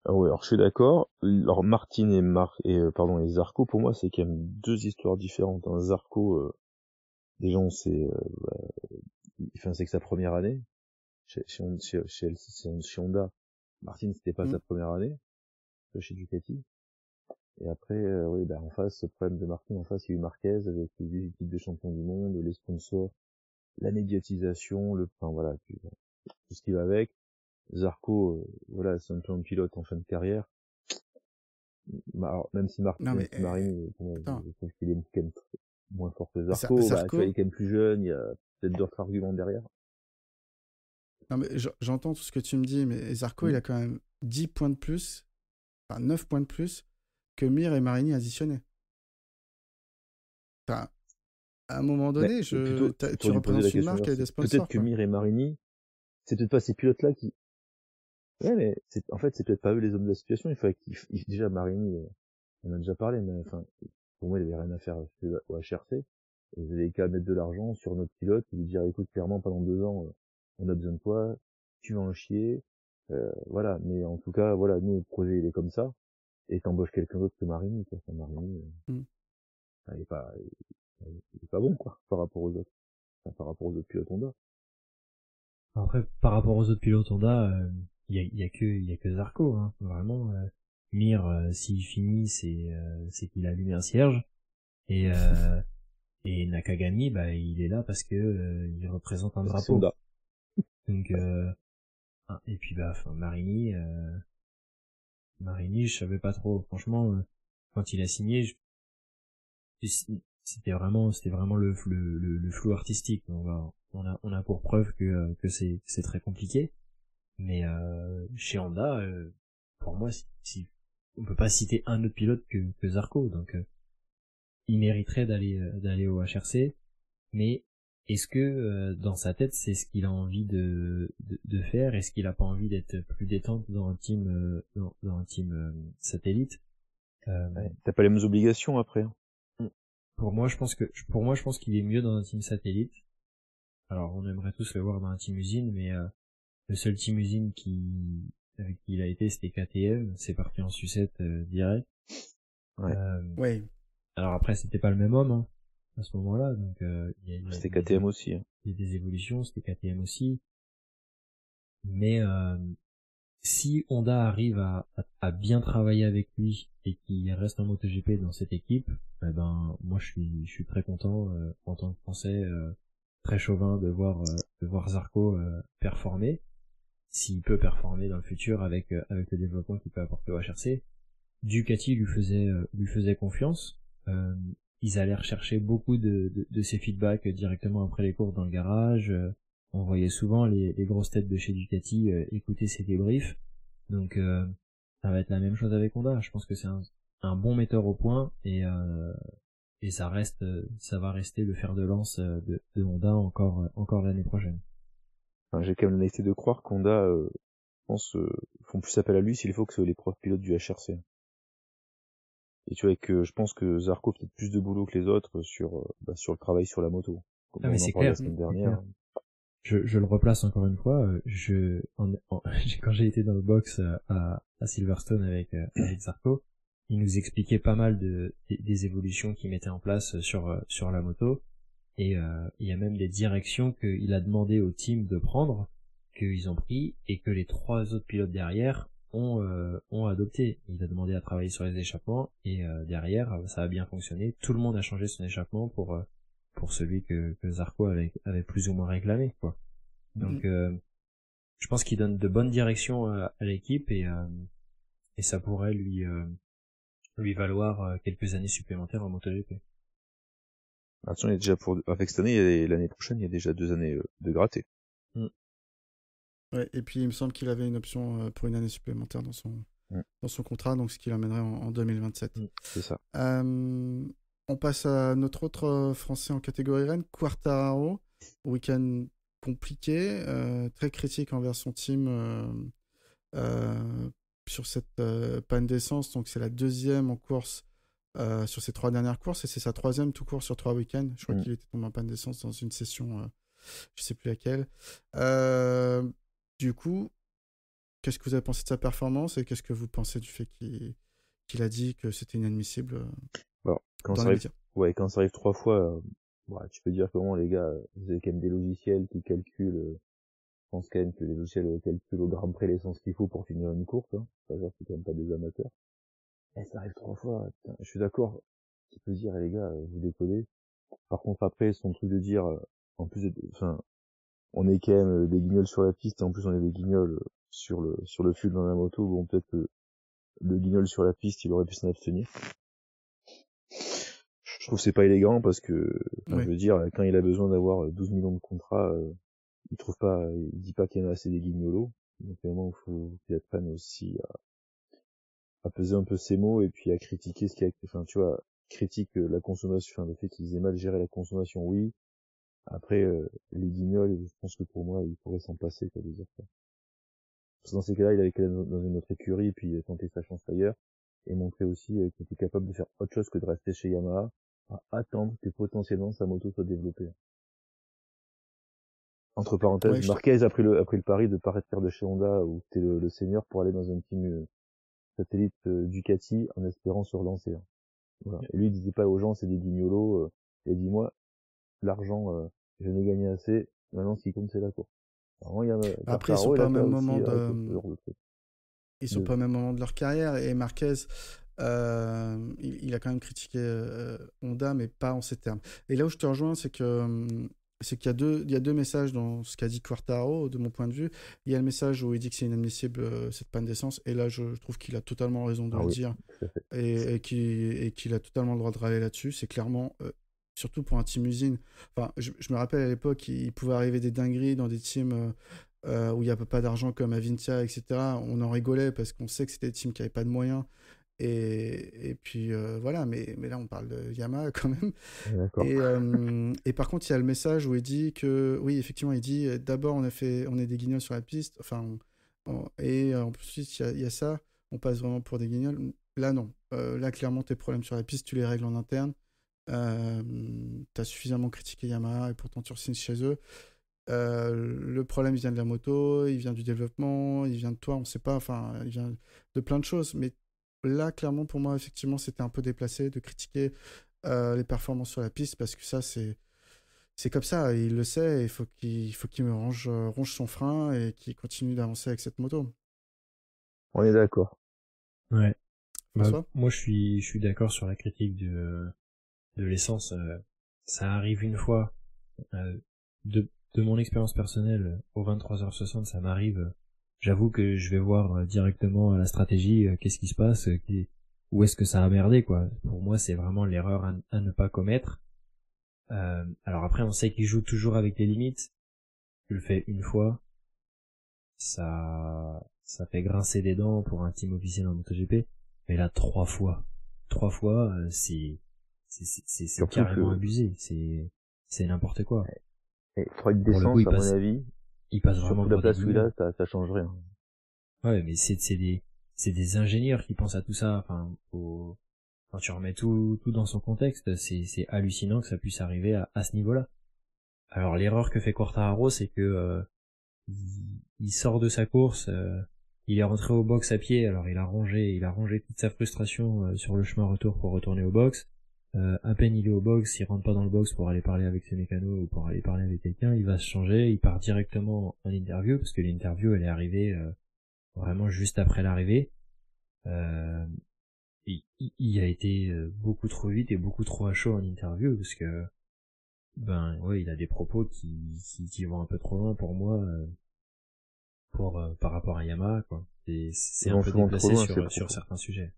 Ah ouais, alors je suis d'accord. Alors Martin et Zarco, pour moi, c'est quand même deux histoires différentes. Un Zarco, déjà on sait, c'est que sa première année chez Honda. Martin, c'était pas sa première année chez Ducati. Et après, oui, en face, le problème de Martin, en face, il y a eu Marquez avec les titres de champion du monde, les sponsors, la médiatisation, voilà, tout ce qui va avec. Zarco, voilà, c'est un peu un pilote en fin de carrière. Alors, même si Marini, je trouve qu'il est quand même moins fort que Zarco, tu vois, il est quand même plus jeune, il y a peut-être d'autres arguments derrière. Non, mais j'entends tout ce que tu me dis, mais Zarco, il a quand même 10 points de plus, enfin 9 points de plus que Mir et Marini additionnés. Enfin, à un moment donné, tu représentes une marque et des sponsors. Peut-être que Mir et Marini, c'est peut-être pas ces pilotes-là qui... Ouais, mais c'est peut-être pas eux les hommes de la situation. Il fallait déjà, Marini, on en a déjà parlé, mais enfin, pour moi, il avait rien à faire au HRC. Ils avaient qu'à mettre de l'argent sur notre pilote et lui dire, écoute, clairement, pendant 2 ans, on a besoin de toi, tu vas en chier, voilà. Mais en tout cas, voilà, nous, le projet, il est comme ça. Et t'embauches quelqu'un d'autre que Marini, quoi. Enfin, Marini, il est pas bon, quoi, par rapport aux autres. Enfin, par rapport aux autres pilotes Honda. Après, par rapport aux autres pilotes Honda, il y a que Zarco, hein. Vraiment, Mir, s'il finit, c'est qu'il a allumé un cierge. Et Nakagami, il est là parce que, il représente un drapeau. Donc, et puis, Marini, je savais pas trop. Franchement, quand il a signé, c'était vraiment le flou artistique. On a pour preuve que c'est très compliqué. Mais chez Honda, pour moi, on peut pas citer un autre pilote que Zarco. Donc, il mériterait d'aller au HRC. Mais est-ce que dans sa tête, c'est ce qu'il a envie de faire? Est-ce qu'il a pas envie d'être plus détente dans un team satellite? T'as pas les mêmes obligations après. Pour moi, je pense qu'il est mieux dans un team satellite. Alors, on aimerait tous le voir dans un team usine, mais le seul team usine avec qui il a été, c'était KTM. C'est parti en sucette direct. Ouais. Ouais. Alors après, c'était pas le même homme, hein, à ce moment-là, donc c'était KTM aussi. Hein. Il y a des évolutions, c'était KTM aussi. Mais si Honda arrive à bien travailler avec lui et qu'il reste en MotoGP dans cette équipe, moi je suis très content en tant que Français, très chauvin de voir Zarco performer, s'il peut performer dans le futur avec le développement qu'il peut apporter au HRC. Ducati lui faisait confiance. Ils allaient rechercher beaucoup de ses feedbacks directement après les courses dans le garage. On voyait souvent les grosses têtes de chez Ducati écouter ses débriefs. Donc ça va être la même chose avec Honda. Je pense que c'est un bon metteur au point et ça va rester le fer de lance de Honda encore l'année prochaine. Enfin, j'ai quand même l'honnêteté de croire qu'Honda, je pense, font plus appel à lui s'il faut que les profs pilotes du HRC. Et tu vois que je pense que Zarco a peut-être plus de boulot que les autres sur le travail sur la moto. Comme mais on en c'est parlait la clair. semaine dernière. Je le replace encore une fois. Quand j'ai été dans le box à Silverstone avec Zarco, il nous expliquait pas mal des évolutions qu'il mettait en place sur la moto. Et il y a même des directions qu'il a demandé au team de prendre, qu'ils ont pris, et que les 3 autres pilotes derrière ont adopté. Il a demandé à travailler sur les échappements, et derrière, ça a bien fonctionné. Tout le monde a changé son échappement pour celui que Zarco avait plus ou moins réclamé, quoi. Donc je pense qu'il donne de bonnes directions à l'équipe, et ça pourrait lui valoir quelques années supplémentaires en MotoGP. Attention, il y a déjà avec cette année et l'année prochaine, il y a déjà 2 années de gratter. Ouais, et puis il me semble qu'il avait une option pour une année supplémentaire dans son contrat, donc ce qui l'amènerait en 2027. C'est ça. On passe à notre autre Français en catégorie Rennes, Quartararo. Week-end compliqué, très critique envers son team sur cette panne d'essence. Donc c'est la 2e en course sur ses 3 dernières courses, et c'est sa 3e tout court sur 3 week-ends. Je crois qu'il était tombé en panne d'essence dans une session, je sais plus laquelle. Du coup, qu'est-ce que vous avez pensé de sa performance, et qu'est-ce que vous pensez du fait qu'il a dit que c'était inadmissible quand dans ça les arrive, médias? quand ça arrive 3 fois, tu peux dire comment les gars, vous avez quand même des logiciels qui calculent. Je pense quand même que les logiciels calculent au gramme près l'essence qu'il faut pour finir une course. Hein. C'est quand même pas des amateurs. Et ça arrive 3 fois. Putain, je suis d'accord. Tu peux dire, les gars, vous décollez. Par contre, après, son truc de dire, en plus, on est quand même des guignols sur la piste, et en plus on est des guignols sur le fil dans la moto. Bon, peut-être que le guignol sur la piste, il aurait pu s'en abstenir. Je trouve que c'est pas élégant, parce que, je veux dire, quand il a besoin d'avoir 12 millions de contrats, il dit pas qu'il y en a assez des guignolos. Donc, vraiment, il faut qu'il apprenne aussi à peser un peu ses mots, et puis à critiquer ce qu'il y a, tu vois, critique la consommation, le fait qu'ils aient mal géré la consommation, oui. Après, les guignols, je pense que pour moi, il pourrait s'en passer, quoi, de dire ça. Parce que dans ces cas-là, il avait qu'à aller dans une autre écurie, et puis tenter sa chance ailleurs, et montrer aussi qu'il était capable de faire autre chose que de rester chez Yamaha, à attendre que potentiellement sa moto soit développée. Entre parenthèses, Marquez a pris le pari de pas faire de chez Honda, où c'était le senior, pour aller dans un team satellite Ducati, en espérant se relancer. Voilà. Et lui, il disait pas aux gens, c'est des guignolos, il a dit, moi, l'argent, je n'ai gagné assez, maintenant ce qui compte, c'est la course. Après, ils sont pas au même moment ils sont pas au même moment de leur carrière, et Marquez, il a quand même critiqué Honda, mais pas en ces termes. Et là où je te rejoins, c'est qu'il y a deux messages dans ce qu'a dit Quartararo, de mon point de vue. Il y a le message où il dit que c'est inadmissible, cette panne d'essence, et là je trouve qu'il a totalement raison de le dire, et qu'il a totalement le droit de râler là-dessus. C'est clairement, surtout pour un team usine. Enfin, je me rappelle à l'époque, il pouvait arriver des dingueries dans des teams où il n'y a pas d'argent, comme Avintia, etc. On en rigolait parce qu'on sait que c'était des teams qui n'avaient pas de moyens. Et puis voilà, mais là on parle de Yamaha quand même. D'accord. Et par contre, il y a le message où il dit que, oui, effectivement, il dit d'abord on est des guignols sur la piste, et ensuite il y a ça, on passe vraiment pour des guignols. Là non, là clairement tes problèmes sur la piste, tu les règles en interne. T'as suffisamment critiqué Yamaha et pourtant tu re-signes chez eux. Le problème, il vient de la moto, il vient du développement, il vient de toi, on sait pas, il vient de plein de choses, mais là, clairement, pour moi, effectivement, c'était un peu déplacé de critiquer les performances sur la piste, parce que ça, c'est comme ça, il le sait, il faut qu'il ronge son frein et qu'il continue d'avancer avec cette moto. On est d'accord. Ouais. Moi, je suis d'accord sur la critique de l'essence. Ça arrive une fois. De mon expérience personnelle, au 23h60, ça m'arrive. J'avoue que je vais voir directement la stratégie, qu'est-ce qui se passe, où est-ce que ça a merdé, quoi. Pour moi, c'est vraiment l'erreur à ne pas commettre. Alors après, on sait qu'il joue toujours avec les limites. Tu le fais une fois, ça fait grincer des dents pour un team officiel en MotoGP. Mais là, 3 fois, c'est carrément abusé. C'est n'importe quoi. Et 3 d'essence, à mon avis, il passe vraiment la place où il a, ça change rien. Ouais, mais c'est des ingénieurs qui pensent à tout ça. Enfin, faut quand tu remets tout dans son contexte, c'est hallucinant que ça puisse arriver à ce niveau-là. Alors l'erreur que fait Quartararo, c'est que il sort de sa course, il est rentré au box à pied, alors il a rangé toute sa frustration sur le chemin retour pour retourner au box. À peine il est au box, il rentre pas dans le box pour aller parler avec ses mécanos ou pour aller parler avec quelqu'un, il va se changer, il part directement en interview, parce que l'interview elle est arrivée vraiment juste après l'arrivée. Il a été beaucoup trop vite et beaucoup trop à chaud en interview, parce que il a des propos qui vont un peu trop loin pour moi, par rapport à Yamaha, quoi. C'est un peu déplacé sur certains sujets.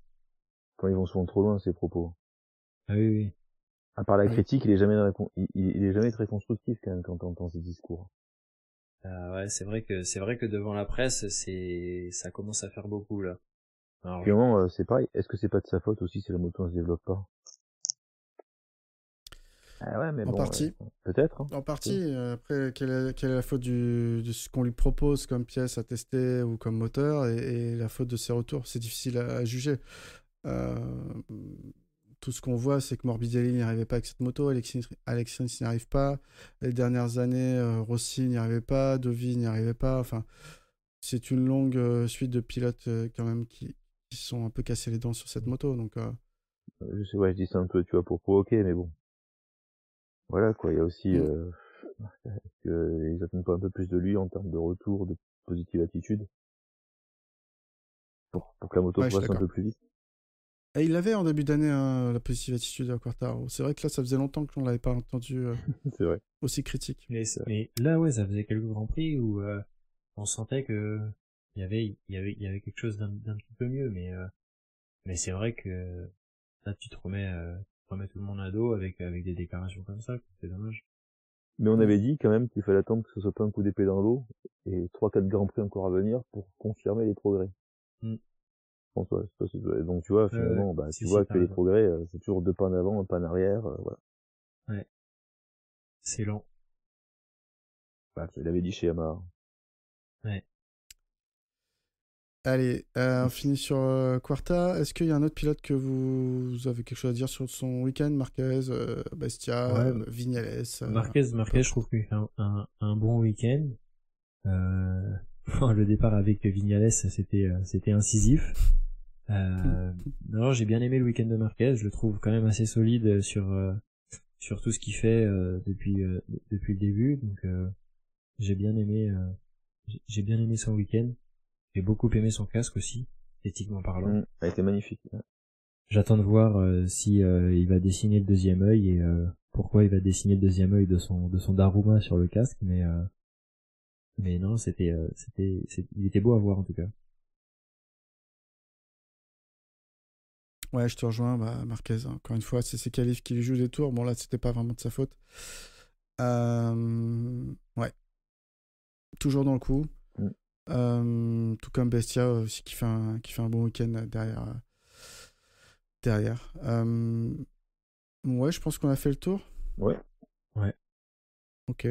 Quand ils vont souvent trop loin, ces propos. Ah oui. À part la critique, il est jamais très constructif quand même quand t'entends ses discours. Ouais, c'est vrai que devant la presse, ça commence à faire beaucoup, là. Alors, puis au moment, c'est pareil. Est-ce que c'est pas de sa faute aussi si la moto ne se développe pas? Ah ouais, mais en partie. Peut-être. Hein. En partie. Après, quelle est la faute de ce qu'on lui propose comme pièce à tester ou comme moteur et la faute de ses retours? C'est difficile à juger. Tout ce qu'on voit, c'est que Morbidelli n'y arrivait pas avec cette moto, Alexis n'y arrive pas. Les dernières années, Rossi n'y arrivait pas, Dovi n'y arrivait pas. Enfin, c'est une longue suite de pilotes quand même qui sont un peu cassés les dents sur cette moto. Donc, je dis ça un peu, tu vois, pour provoquer, mais bon. Voilà, quoi. Il y a aussi qu'ils attendent pas un peu plus de lui en termes de retour, de positive attitude, pour que la moto passe un peu plus vite. Et il avait en début d'année la positive attitude à Quartararo. C'est vrai que là, ça faisait longtemps qu'on l'avait pas entendu c'est vrai. aussi critique. Mais là, ouais, ça faisait quelques grands prix où on sentait que il y avait quelque chose d'un petit peu mieux, mais c'est vrai que là, tu te remets tout le monde à dos avec des déclarations comme ça, c'est dommage. Mais on avait dit quand même qu'il fallait attendre que ce soit pas un coup d'épée dans l'eau et 3-4 grands prix encore à venir pour confirmer les progrès. Donc tu vois, finalement, tu vois que les progrès, c'est toujours 2 pas en avant, 1 pas en arrière, voilà. Ouais. C'est lent. Je l'avais dit chez Yamaha. Ouais. Allez, on finit sur Quarta. Est-ce qu'il y a un autre pilote que vous avez quelque chose à dire sur son week-end? Marquez, Bestia, Vignales. Marquez, je trouve qu'il fait un bon week-end. Le départ avec Vignales, c'était incisif. Non, j'ai bien aimé le week-end de Marquez. Je le trouve quand même assez solide sur tout ce qu'il fait depuis le début. Donc j'ai bien aimé son week-end. J'ai beaucoup aimé son casque aussi, esthétiquement parlant. Ça a été magnifique. Ouais. J'attends de voir si il va dessiner le deuxième œil et pourquoi il va dessiner le deuxième œil de son Daruma sur le casque, mais non, il était beau à voir en tout cas. Ouais, je te rejoins, Marquez. Encore une fois, c'est ses qualifs qui lui jouent des tours. Bon, là, c'était pas vraiment de sa faute. Ouais. Toujours dans le coup. Tout comme Bestia aussi qui fait un bon week-end derrière. Ouais, je pense qu'on a fait le tour. Ouais. Ok.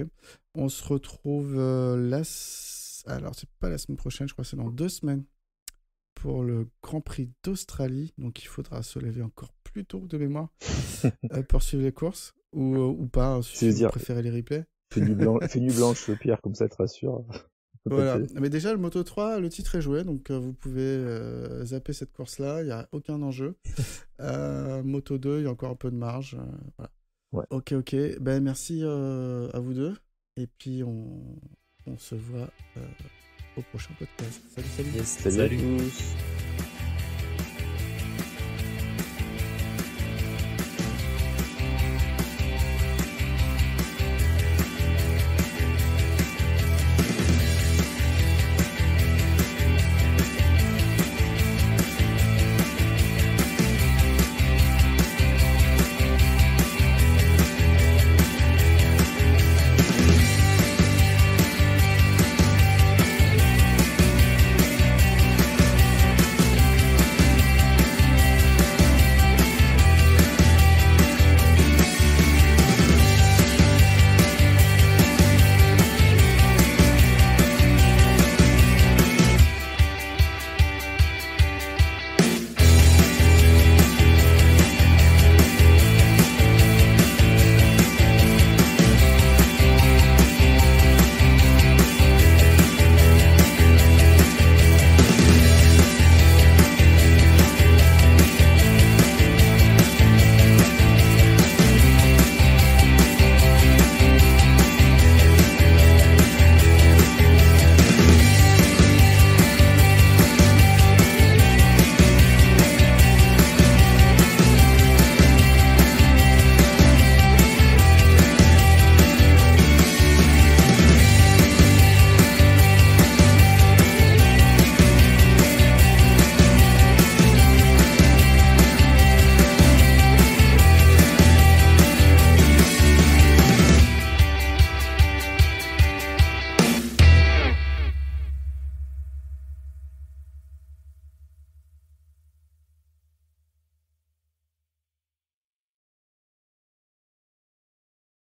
On se retrouve alors c'est pas la semaine prochaine, je crois que c'est dans 2 semaines pour le Grand Prix d'Australie. Donc il faudra se lever encore plus tôt de mémoire pour suivre les courses ou pas, si vous préférez les replays. Fais nuit blanche, Pierre, comme ça, te rassure. Voilà, mais déjà le Moto 3, le titre est joué, donc vous pouvez zapper cette course-là, il n'y a aucun enjeu. Moto 2, il y a encore un peu de marge. Voilà. Ouais. Ok, merci à vous deux, et puis on se voit au prochain podcast. Salut. Yes, salut à tous.